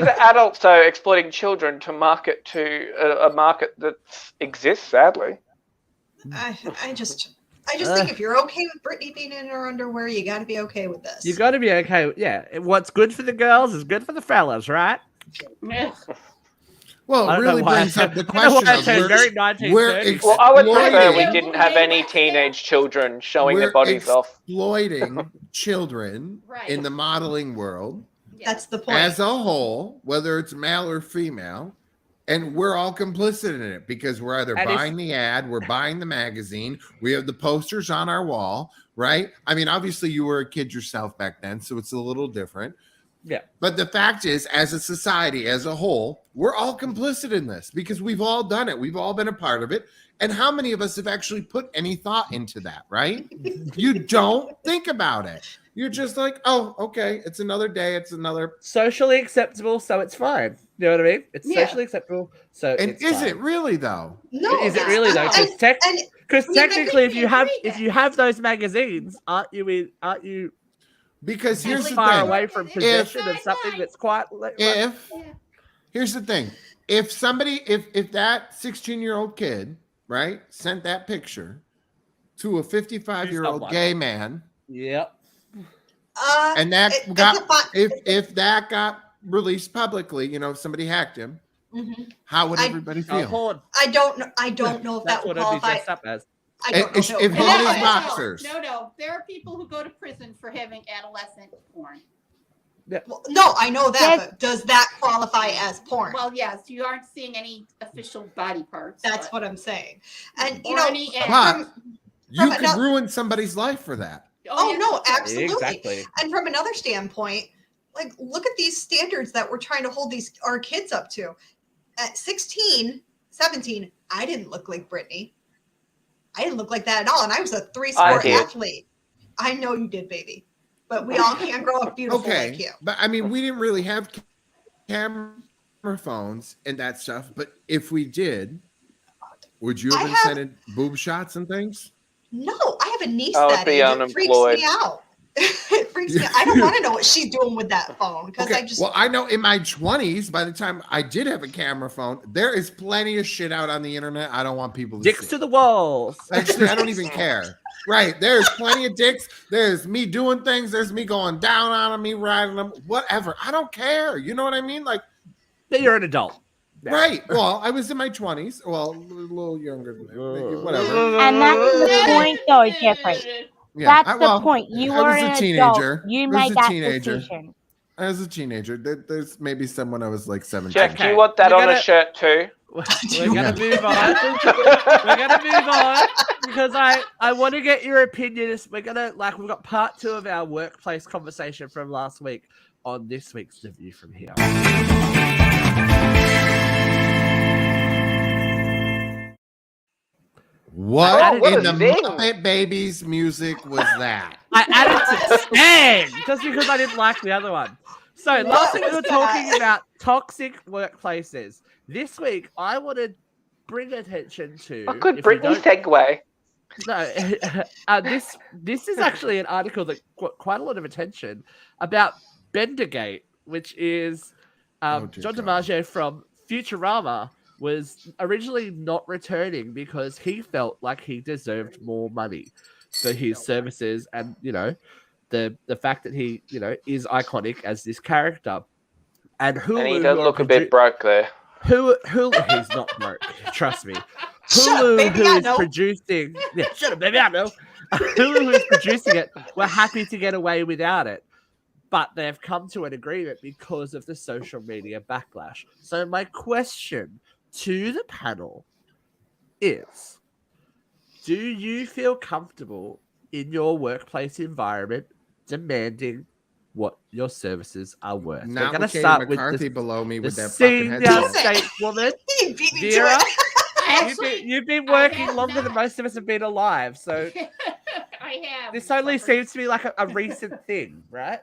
are adults though exploiting children to market to a market that exists, sadly. I just think if you're okay with Britney being in her underwear, you got to be okay with this. You got to be okay. Yeah, what's good for the girls is good for the fellas, right? Well, I it don't know really why brings I- up the I don't know question why I of turned very we're 1930s. Well, I would prefer we exploiting- didn't have any teenage children showing their bodies off. exploiting children Right. in the modeling world That's the point. as a whole, whether it's male or female, and we're all complicit in it because we're either And buying the ad, we're buying the magazine, we have the posters on our wall, right? I mean, obviously you were a kid yourself back then, so it's a little different. Yeah. But the fact is, as a society, as a whole, we're all complicit in this because we've all done it. We've all been a part of it. And how many of us have actually put any thought into that, right? You don't think about it. You're just like, oh, okay, it's another day. It's another. Socially acceptable, so it's fine. You know what I mean? It's Yeah. socially acceptable, so And it's is fine. it really though? No, Is it it's really though? not. Because And technically, if you have agree those magazines, aren't you Because here's this the far thing. away from possession of something that's quite? Here's the thing. If somebody, if that 16-year-old kid, right, sent that picture to a 55-year-old someone. gay man, Yep. and that it's got a fun- if that got released publicly, if somebody hacked him, Mhm. how would I- everybody Oh, feel? porn. I don't know if That's that would what I'd be qualify. dressed up as. I don't know If if he it would had his qualify. boxers. No. There are people who go to prison for having adolescent porn. Well, no, I know that, Yes. but does that qualify as porn? Well, yes, you aren't seeing any official body parts. That's but- what I'm saying. And Or any But you from could another- ruin somebody's life for that. Oh, yes, no, of course. absolutely. Exactly. And from another standpoint, like look at these standards that we're trying to hold our kids up to. At 16, 17, I didn't look like Britney. I didn't look like that at all, and I was a I three-sport did. athlete. I know you did, baby. But we all can't grow up beautiful like you. But I mean, we didn't really have camera phones and that stuff. But if we did, would you have invented boob shots and things? No, I have a niece I would that be age. It unemployed. freaks me out. It freaks me out. I don't want to know what she's doing with that phone because I just. Well, I know in my 20s, by the time I did have a camera phone, there is plenty of shit out on the internet. I don't want people to Dicks see. to the walls. Actually, I don't even care. Right. There's plenty of dicks. There's me doing things. There's me going down on them, me riding them, whatever. I don't care. You know what I mean? Like, you're an adult. Yeah. Right. Well, I was in my 20s. Well, a little younger than that. Whatever. And that's the point, though, Jeffrey. Yeah, That's the point. You I were was a an teenager. adult. You I was made a that teenager. decision. I was a teenager. There's maybe someone I was like 17. Jeff, do you want that on a shirt too? We're gonna move on. We're gonna move on because I want to get your opinion. We're gonna we've got part 2 of our workplace conversation from last week on this week's The View From Here. What what in a the zing. Muppet Babies music was that? I added to Stan just because I didn't like the other one. So last week we were talking about toxic workplaces. This week I want to bring attention to. A good Britney segue. No, this is actually an article that got quite a lot of attention about Bendergate, which is John DiMaggio from Futurama was originally not returning because he felt like he deserved more money for his services and, the fact that he, is iconic as this character. And Hulu, he does look a bit broke there. Hulu, he's not broke, trust me. Hulu, who is producing, shut up, baby, I know. Hulu, who is producing it, were happy to get away without it. But they've come to an agreement because of the social media backlash. So my question to the panel is, do you feel comfortable in your workplace environment demanding what your services are worth? Not We're going with to Katie start McCarthy with below me with that senior fucking headset. stateswoman, He beat me to Vera. it. You've been working longer than most of us have been alive, so I have. this only seems to be like a recent thing, right?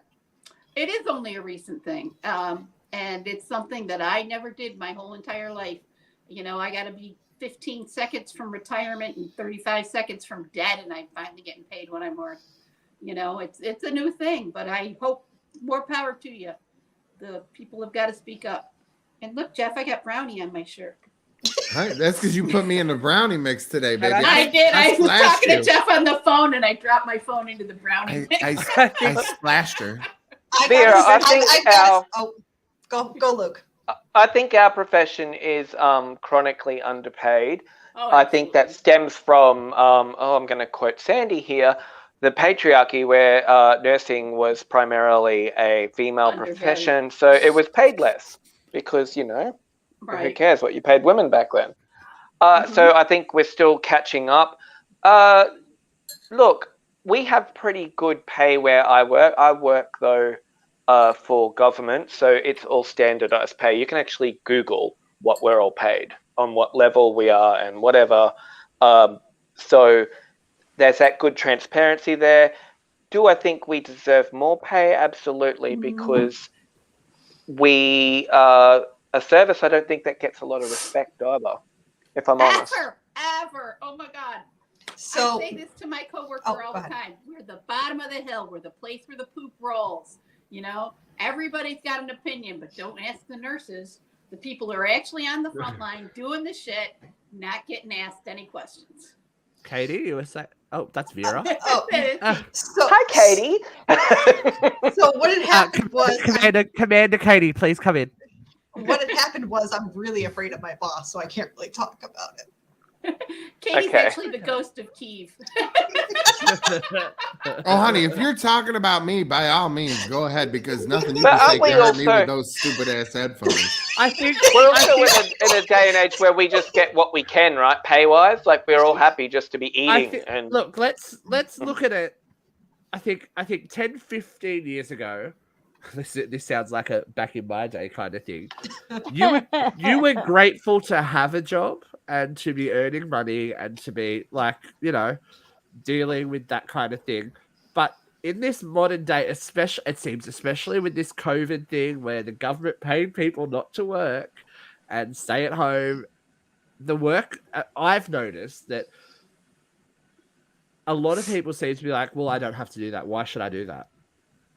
It is only a recent thing. And it's something that I never did my whole entire life. I got to be 15 seconds from retirement and 35 seconds from dead, and I'm finally getting paid what I'm worth. It's a new thing, but I hope more power to you. The people have got to speak up. And look, Jeff, I got brownie on my shirt. Right, that's because you put me in the brownie mix today, baby. I did. I was talking you. to Jeff on the phone, and I dropped my phone into the brownie mix. I splashed her. Vera, I think Go, Luke. I think our profession is chronically underpaid. Oh, I think that stems from, I'm going to quote Sandy here, the patriarchy where nursing was primarily a female profession, so it was paid less because, who cares what you paid women back then? So I think we're still catching up. Look, we have pretty good pay where I work. I work, though, for government, so it's all standardized pay. You can actually Google what we're all paid, on what level we are and whatever. So there's that good transparency there. Do I think we deserve more pay? Absolutely, because we are a service I don't think that gets a lot of respect either, if I'm honest. Ever. Oh my God. So I say this to my coworker all the time. We're the bottom of the hill. We're the place where the poop rolls. Everybody's got an opinion, but don't ask the nurses. The people who are actually on the front line doing the shit, not getting asked any questions. Katie, you were saying? Oh, that's Vera. Hi, Katie. So what had happened was Commander Katie, please come in. What had happened was I'm really afraid of my boss, so I can't really talk about it. Katie's actually the ghost of Kiev. Oh, honey, if you're talking about me, by all means, go ahead, because nothing you can say can hurt me with those stupid ass headphones. I think we're also in a day and age where we just get what we can, right? Pay wise, like we're all happy just to be eating. And look, let's look at it. I think 10, 15 years ago, this sounds like a back in my day kind of thing. You were grateful to have a job and to be earning money and to be like, dealing with that kind of thing. But in this modern day, especially with this COVID thing where the government paid people not to work and stay at home, the work I've noticed that a lot of people seem to be like, well, I don't have to do that. Why should I do that?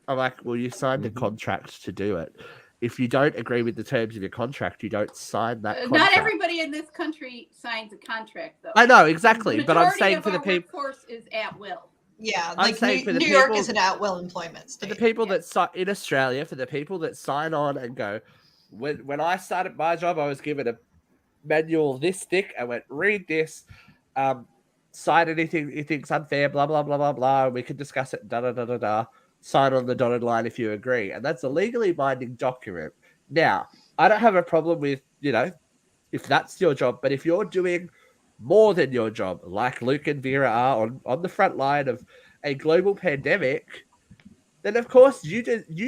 I'm like, well, you signed a contract to do it. If you don't agree with the terms of your contract, you don't sign that contract. Not everybody in this country signs a contract, though. I know, exactly. But I'm saying for the people... workforce is at will. Yeah, I'm like saying for the New York people- is an at-will employment state. For the people that in Australia, for the people that sign on and go, when I started my job, I was given a manual this thick. I went, read this, sign anything you think's unfair, blah, blah, blah, blah, blah. We can discuss it, da-da-da-da-da. Sign on the dotted line if you agree. And that's a legally binding document. Now, I don't have a problem with, if that's your job, but if you're doing more than your job, like Luke and Vera are on the front line of a global pandemic, then of course you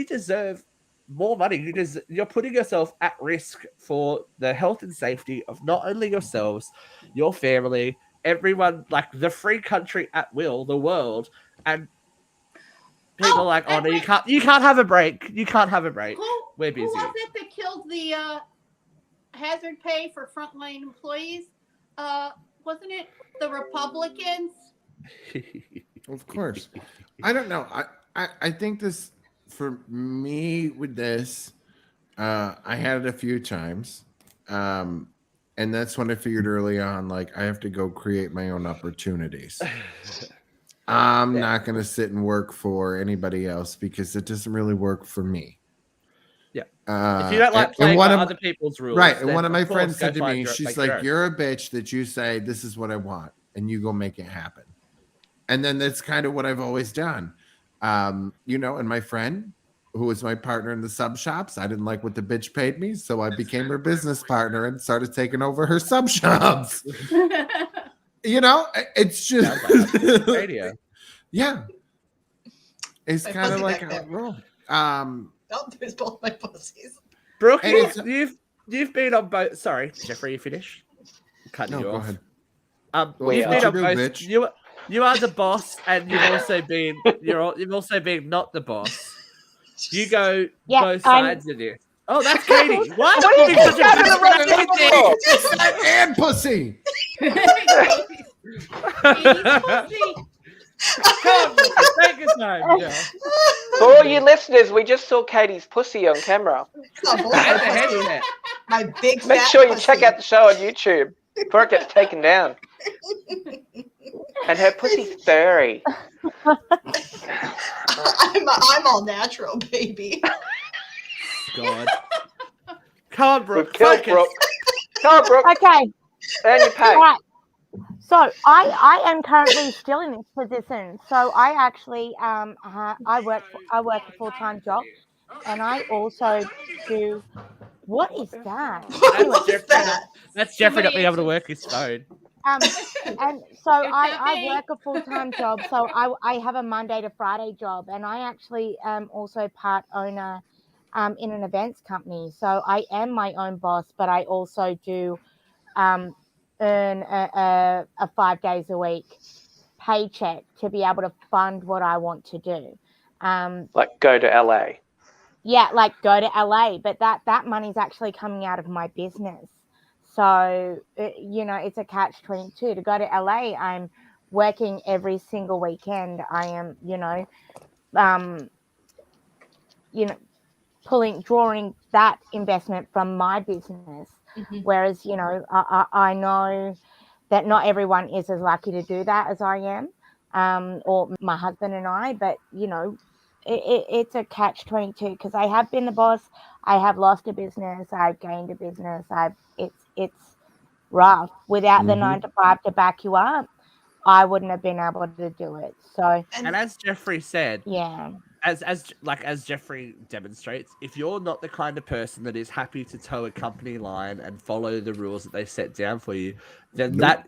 deserve more money. You're putting yourself at risk for the health and safety of not only yourselves, your family, everyone, like the free country at will, the world, and people are like, oh no, you can't have a break. You can't have a break. We're busy. Who was it that killed the hazard pay for frontline employees? Wasn't it the Republicans? Of course. I don't know. I think this, for me with this, I had it a few times. And that's when I figured early on, like, I have to go create my own opportunities. I'm not going to sit and work for anybody else because it doesn't really work for me. Yeah. If you don't like playing by other people's rules. Right. And one of my friends said to me, she's like, you're a bitch that you say, this is what I want, and you go make it happen. And then that's kind of what I've always done. And my friend, who was my partner in the sub shops, I didn't like what the bitch paid me, so I became her business partner and started taking over her sub shops. It's just radio. Yeah. It's My kind of pussy like back a there. rule. There's both my pussies. Brooke, And you've been on both. Sorry, Jeffrey, you finish? Cutting you go off. ahead. You've been on both. Bitch. You are the boss, and you've also been not the boss. You go both sides of this. Oh, that's Katie. What? What are you Such a talking big about? fucking thing. Just that and pussy. Come, take your time. Yeah. For all you listeners, we just saw Katie's pussy on camera. Oh, both And the my pussies. headset. My big Make fat sure you pussy. check out the show on YouTube before it gets taken down. And her pussy's furry. I'm all natural, baby. God. Come on, Brooke. We've killed Focus. Brooke. Come on, Brooke. Okay, Earn your pay. right. So I am currently still in this position. So I actually I work a full-time job, and I also do. What is that? What is that? That's Jeffrey not being able to work his phone. And so I work a full-time job. So I have a Monday to Friday job, and I actually am also part owner in an events company. So I am my own boss, but I also do earn a 5 days a week paycheck to be able to fund what I want to do. Like go to LA. Yeah, like go to LA, but that money's actually coming out of my business. So, it's a catch-22. To go to LA, I'm working every single weekend. I am, drawing that investment from my business. Mhm. Whereas, I know that not everyone is as lucky to do that as I am, or my husband and I, but, it's a catch-22 because I have been the boss. I have lost a business. I've gained a business. It's rough. Without the 9 to 5 to back you up, I wouldn't have been able to do it. So, And as Jeffrey said, yeah. as Jeffrey demonstrates, if you're not the kind of person that is happy to toe a company line and follow the rules that they set down for you, then that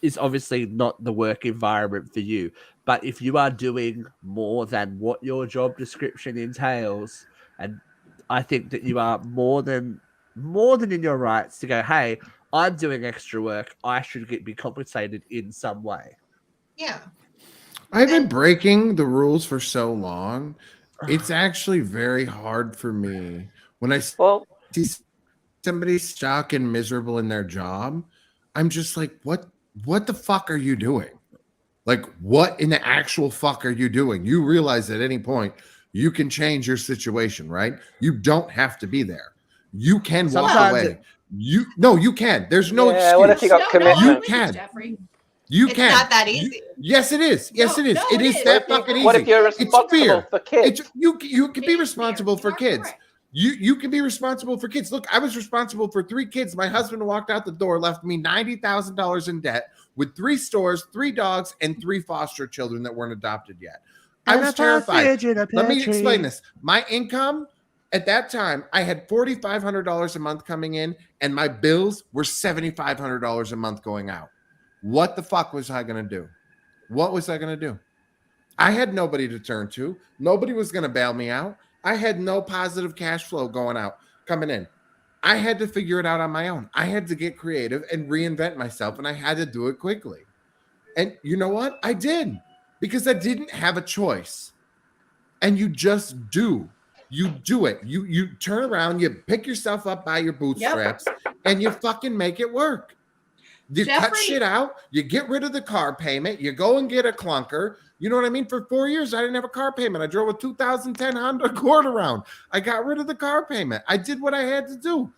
is obviously not the work environment for you. But if you are doing more than what your job description entails, and I think that you are more than in your rights to go, hey, I'm doing extra work. I should be compensated in some way. Yeah. I've been And- breaking the rules for so long. It's actually very hard for me when I Well, see somebody stuck and miserable in their job. I'm just like, what the fuck are you doing? Like, what in the actual fuck are you doing? You realize at any point you can change your situation, right? You don't have to be there. You can walk Sometimes away. You can. There's no yeah, what if you excuse. got No, I'm commitment? with you, can. Jeffrey. You It's can. not that You- easy. yes, it is. Yes, No, it is. no, It it is is. that What if, fucking what if easy. you're It's responsible fear. for kids? You can be It is responsible fair. for You are kids. correct. You can be responsible for kids. Look, I was responsible for 3 kids. My husband walked out the door, left me $90,000 in debt with 3 stores, 3 dogs, and 3 foster children that weren't adopted yet. I was terrified. Let me explain this. My income at that time, I had $4,500 a month coming in, and my bills were $7,500 a month going out. What the fuck was I going to do? What was I going to do? I had nobody to turn to. Nobody was going to bail me out. I had no positive cash flow coming in. I had to figure it out on my own. I had to get creative and reinvent myself, and I had to do it quickly. And you know what? I did, because I didn't have a choice. And you just do. You do it. You turn around, you pick yourself up by your bootstraps, and you fucking make it work. You cut Jeffrey- shit out. You get rid of the car payment. You go and get a clunker. You know what I mean? For 4 years, I didn't have a car payment. I drove a 2010 Honda Accord around. I got rid of the car payment. I did what I had to do.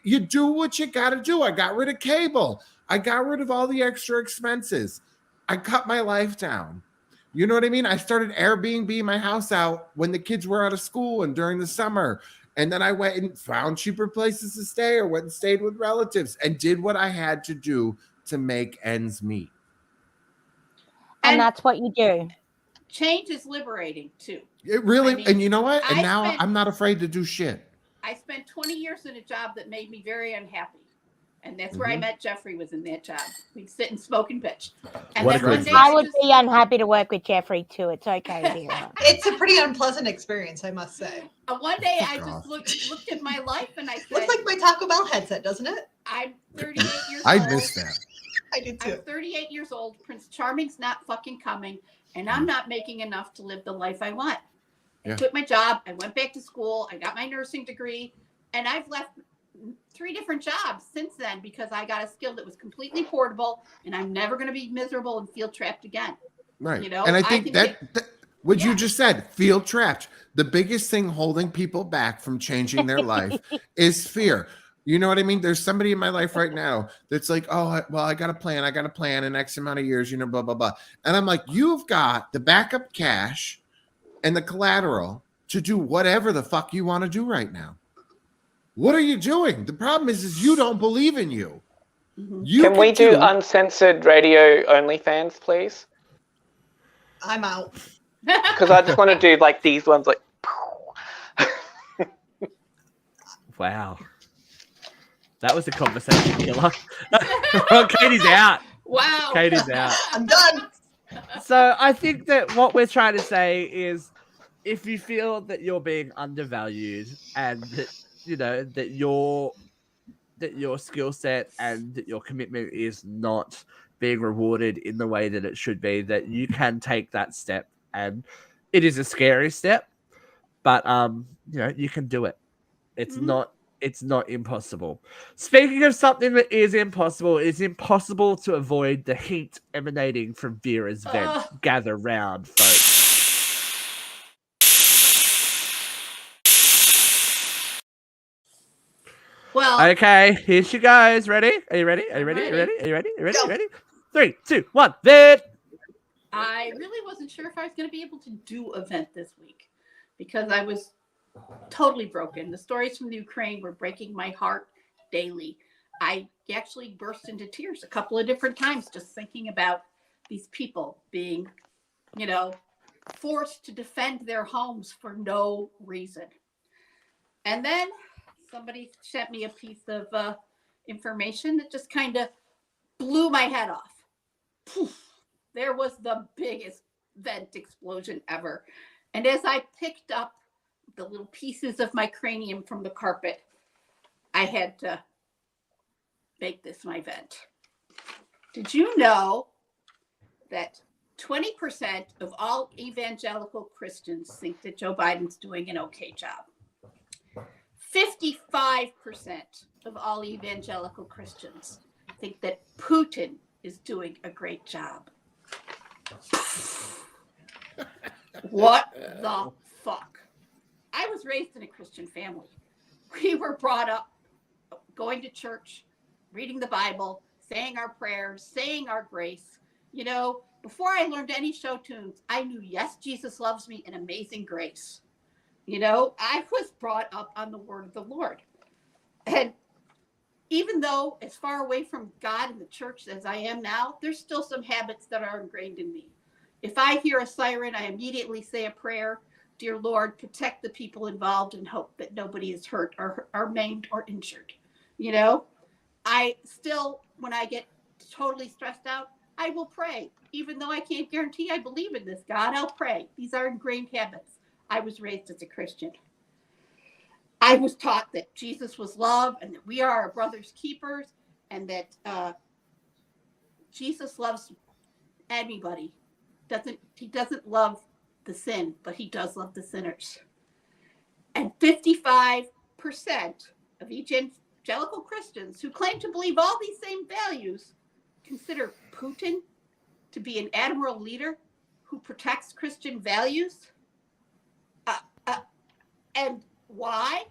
You do what you got to do. I got rid of cable. I got rid of all the extra expenses. I cut my life down. You know what I mean? I started Airbnb my house out when the kids were out of school and during the summer. And then I went and found cheaper places to stay, or went and stayed with relatives and did what I had to do to make ends meet. And And that's what you do. change is liberating too. It really, I mean, and you know what? And I now spent- I'm not afraid to do shit. I spent 20 years in a job that made me very unhappy. And that's where I Mhm. met Jeffrey, was in that job. We'd sit and smoke and bitch. And What a then one good day friend. I would just- be unhappy to work with Jeffrey too. It's okay to hear that. It's a pretty unpleasant experience, I must say. one day I Fuck off. just looked at my life and I said, Looks like my Taco Bell headset, doesn't it? I'm 38 years I old. missed that. I do too. I'm 38 years old. Prince Charming's not fucking coming, and I'm not making enough to live the life I want. Yeah. I quit my job. I went back to school. I got my nursing degree, and I've left 3 different jobs since then because I got a skill that was completely portable, and I'm never going to be miserable and feel trapped again. Right. You know, and I I think can that what you Yeah. just said, feel trapped. The biggest thing holding people back from changing their life is fear. You know what I mean? There's somebody in my life right now that's like, oh, I got a plan in X amount of years, blah, blah, blah. And I'm like, you've got the backup cash and the collateral to do whatever the fuck you want to do right now. What are you doing? The problem is you don't believe in you. Mhm. You Can we could do uncensored radio OnlyFans, please? I'm out. Because I just want to do like these ones, like. Wow. That was a conversation killer. Well, Katie's out. Wow. Katie's out. I'm done. So I think that what we're trying to say is, if you feel that you're being undervalued and that that your skill set and that your commitment is not being rewarded in the way that it should be, that you can take that step. And it is a scary step, but you can do it. It's Mhm. not impossible. Speaking of something that is impossible, it's impossible to avoid the heat emanating from Vera's vent. Ugh. Gather round, folks. Well, Okay, here she goes. Ready? Are you ready? Are you ready? Are you ready? Are you ready? Are you ready? Are you ready? 3, 2, 1, vent! I really wasn't sure if I was going to be able to do a vent this week because I was totally broken. The stories from the Ukraine were breaking my heart daily. I actually burst into tears a couple of different times just thinking about these people being, forced to defend their homes for no reason. And then somebody sent me a piece of information that just kind of blew my head off. Poof. There was the biggest vent explosion ever. And as I picked up the little pieces of my cranium from the carpet, I had to make this my vent. Did you know that 20% of all evangelical Christians think that Joe Biden's doing an okay job? 55% of all evangelical Christians think that Putin is doing a great job. What the fuck? I was raised in a Christian family. We were brought up going to church, reading the Bible, saying our prayers, saying our grace. You know, before I learned any show tunes, I knew Yes, Jesus Loves Me and Amazing Grace. You know, I was brought up on the word of the Lord. And even though as far away from God and the church as I am now, there's still some habits that are ingrained in me. If I hear a siren, I immediately say a prayer. Dear Lord, protect the people involved and hope that nobody is hurt or maimed or injured. You know, I still, when I get totally stressed out, I will pray. Even though I can't guarantee I believe in this God, I'll pray. These are ingrained habits. I was raised as a Christian. I was taught that Jesus was love and that we are our brother's keepers and that Jesus loves anybody. He doesn't love the sin, but he does love the sinners. And 55% of evangelical Christians who claim to believe all these same values consider Putin to be an admiral leader who protects Christian values. And why?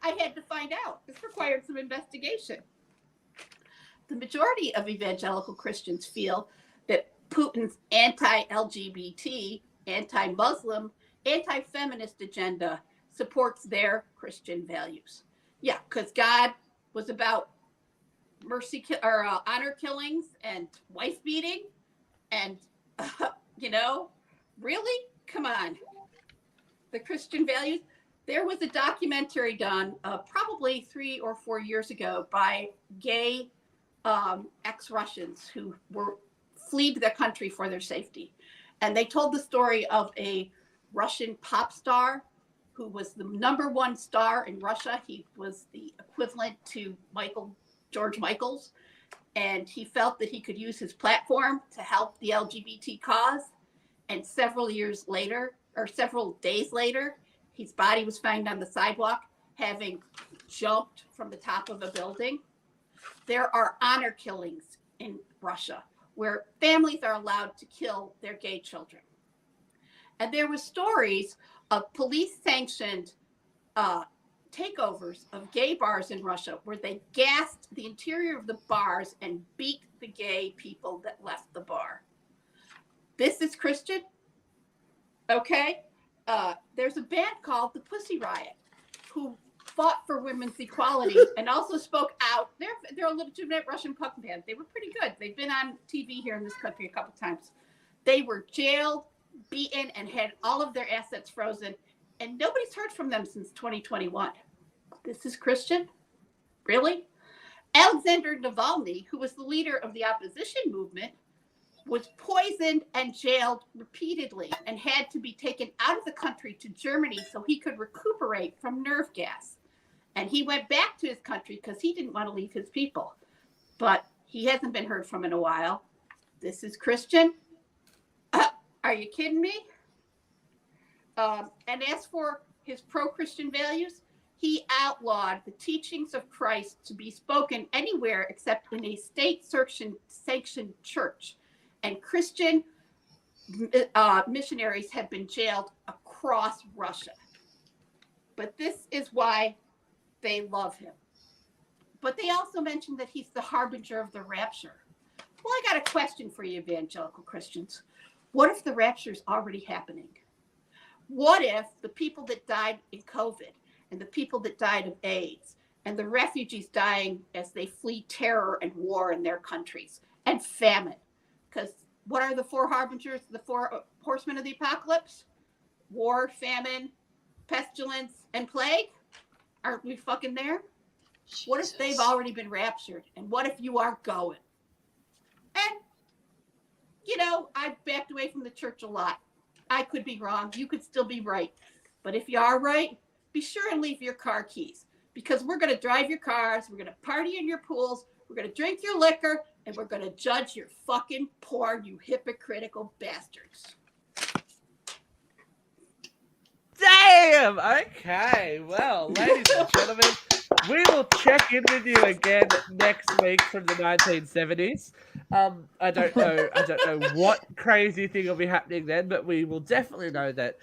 I had to find out. This required some investigation. The majority of evangelical Christians feel that Putin's anti-LGBT, anti-Muslim, anti-feminist agenda supports their Christian values. Yeah, because God was about mercy or honor killings and wife beating, and you know, really, come on. The Christian values. There was a documentary done probably 3 or 4 years ago by gay ex-Russians who were fled their country for their safety. And they told the story of a Russian pop star who was the #1 star in Russia. He was the equivalent to George Michaels. And he felt that he could use his platform to help the LGBT cause. And several days later, his body was found on the sidewalk, having jumped from the top of a building. There are honor killings in Russia where families are allowed to kill their gay children. And there were stories of police-sanctioned takeovers of gay bars in Russia where they gassed the interior of the bars and beat the gay people that left the bar. This is Christian. Okay. There's a band called the Pussy Riot who fought for women's equality and also spoke out. They're a legitimate Russian punk band. They were pretty good. They've been on TV here in this country a couple times. They were jailed, beaten, and had all of their assets frozen. And nobody's heard from them since 2021. This is Christian? Really? Alexander Navalny, who was the leader of the opposition movement, was poisoned and jailed repeatedly and had to be taken out of the country to Germany so he could recuperate from nerve gas. And he went back to his country because he didn't want to leave his people. But he hasn't been heard from in a while. This is Christian? Are you kidding me? And as for his pro-Christian values, he outlawed the teachings of Christ to be spoken anywhere except in a state-sanctioned church. And Christian missionaries have been jailed across Russia. But this is why they love him. But they also mentioned that he's the harbinger of the rapture. Well, I got a question for you, evangelical Christians. What if the rapture is already happening? What if the people that died in COVID and the people that died of AIDS and the refugees dying as they flee terror and war in their countries and famine? Because what are the 4 harbingers, the 4 horsemen of the apocalypse? War, famine, pestilence, and plague? Aren't we fucking there? Jesus. What if they've already been raptured? And what if you are going? And I've backed away from the church a lot. I could be wrong. You could still be right. But if you are right, be sure and leave your car keys, because we're going to drive your cars. We're going to party in your pools. We're going to drink your liquor, and we're going to judge your fucking porn, you hypocritical bastards. Damn! Okay, well, ladies and gentlemen, we will check in with you again next week from the 1970s. I don't know what crazy thing will be happening then, but we will definitely know that,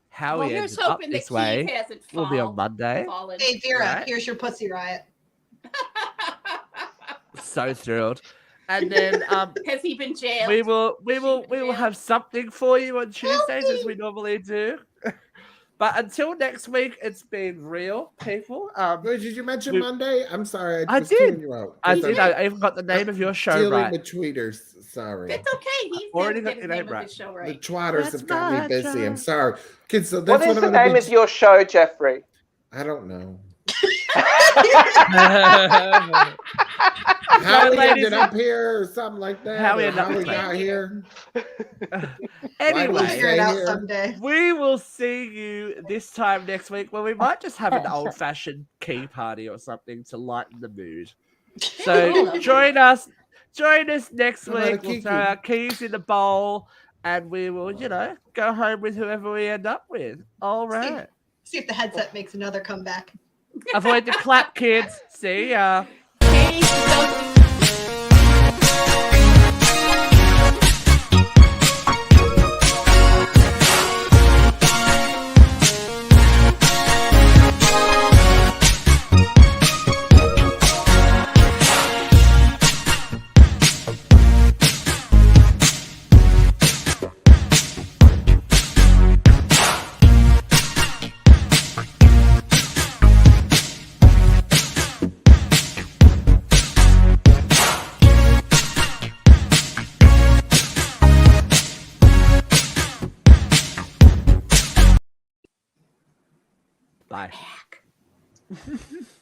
how we here's ended up hoping this that way Keith hasn't will be on Monday. fallen. Hey Vera, Right. here's your pussy riot. So thrilled. And then Has he been jailed? we will have something for you on Tuesdays as we normally do. But until next week, it's been real, people. Wait, did you mention we- Monday? I'm sorry. I was did. tuning you out. I 'Cause did. I'm I even got the name of your show dealing right. with tweeters. Sorry. That's okay. He's Already never got get his your name name of right. his show The right. twatters That's have got me my busy. I'm job. sorry. Kids, so What that's is what the I'm gonna name be. of your show, Jeffrey? I don't know. Anyway. How we ladies ended up here or something like that. How we or ended up how we here. got here. We'll Anyway, figure it out here. someday. we will see you this time next week when we might just have an old-fashioned key party or something to lighten the mood. So join us next How about a week. We'll kiki? throw our keys in the bowl and we will, go home with whoever we end up with. All right. See if the headset makes another comeback. Avoid the clap, kids. See ya. Hey, don't Bye.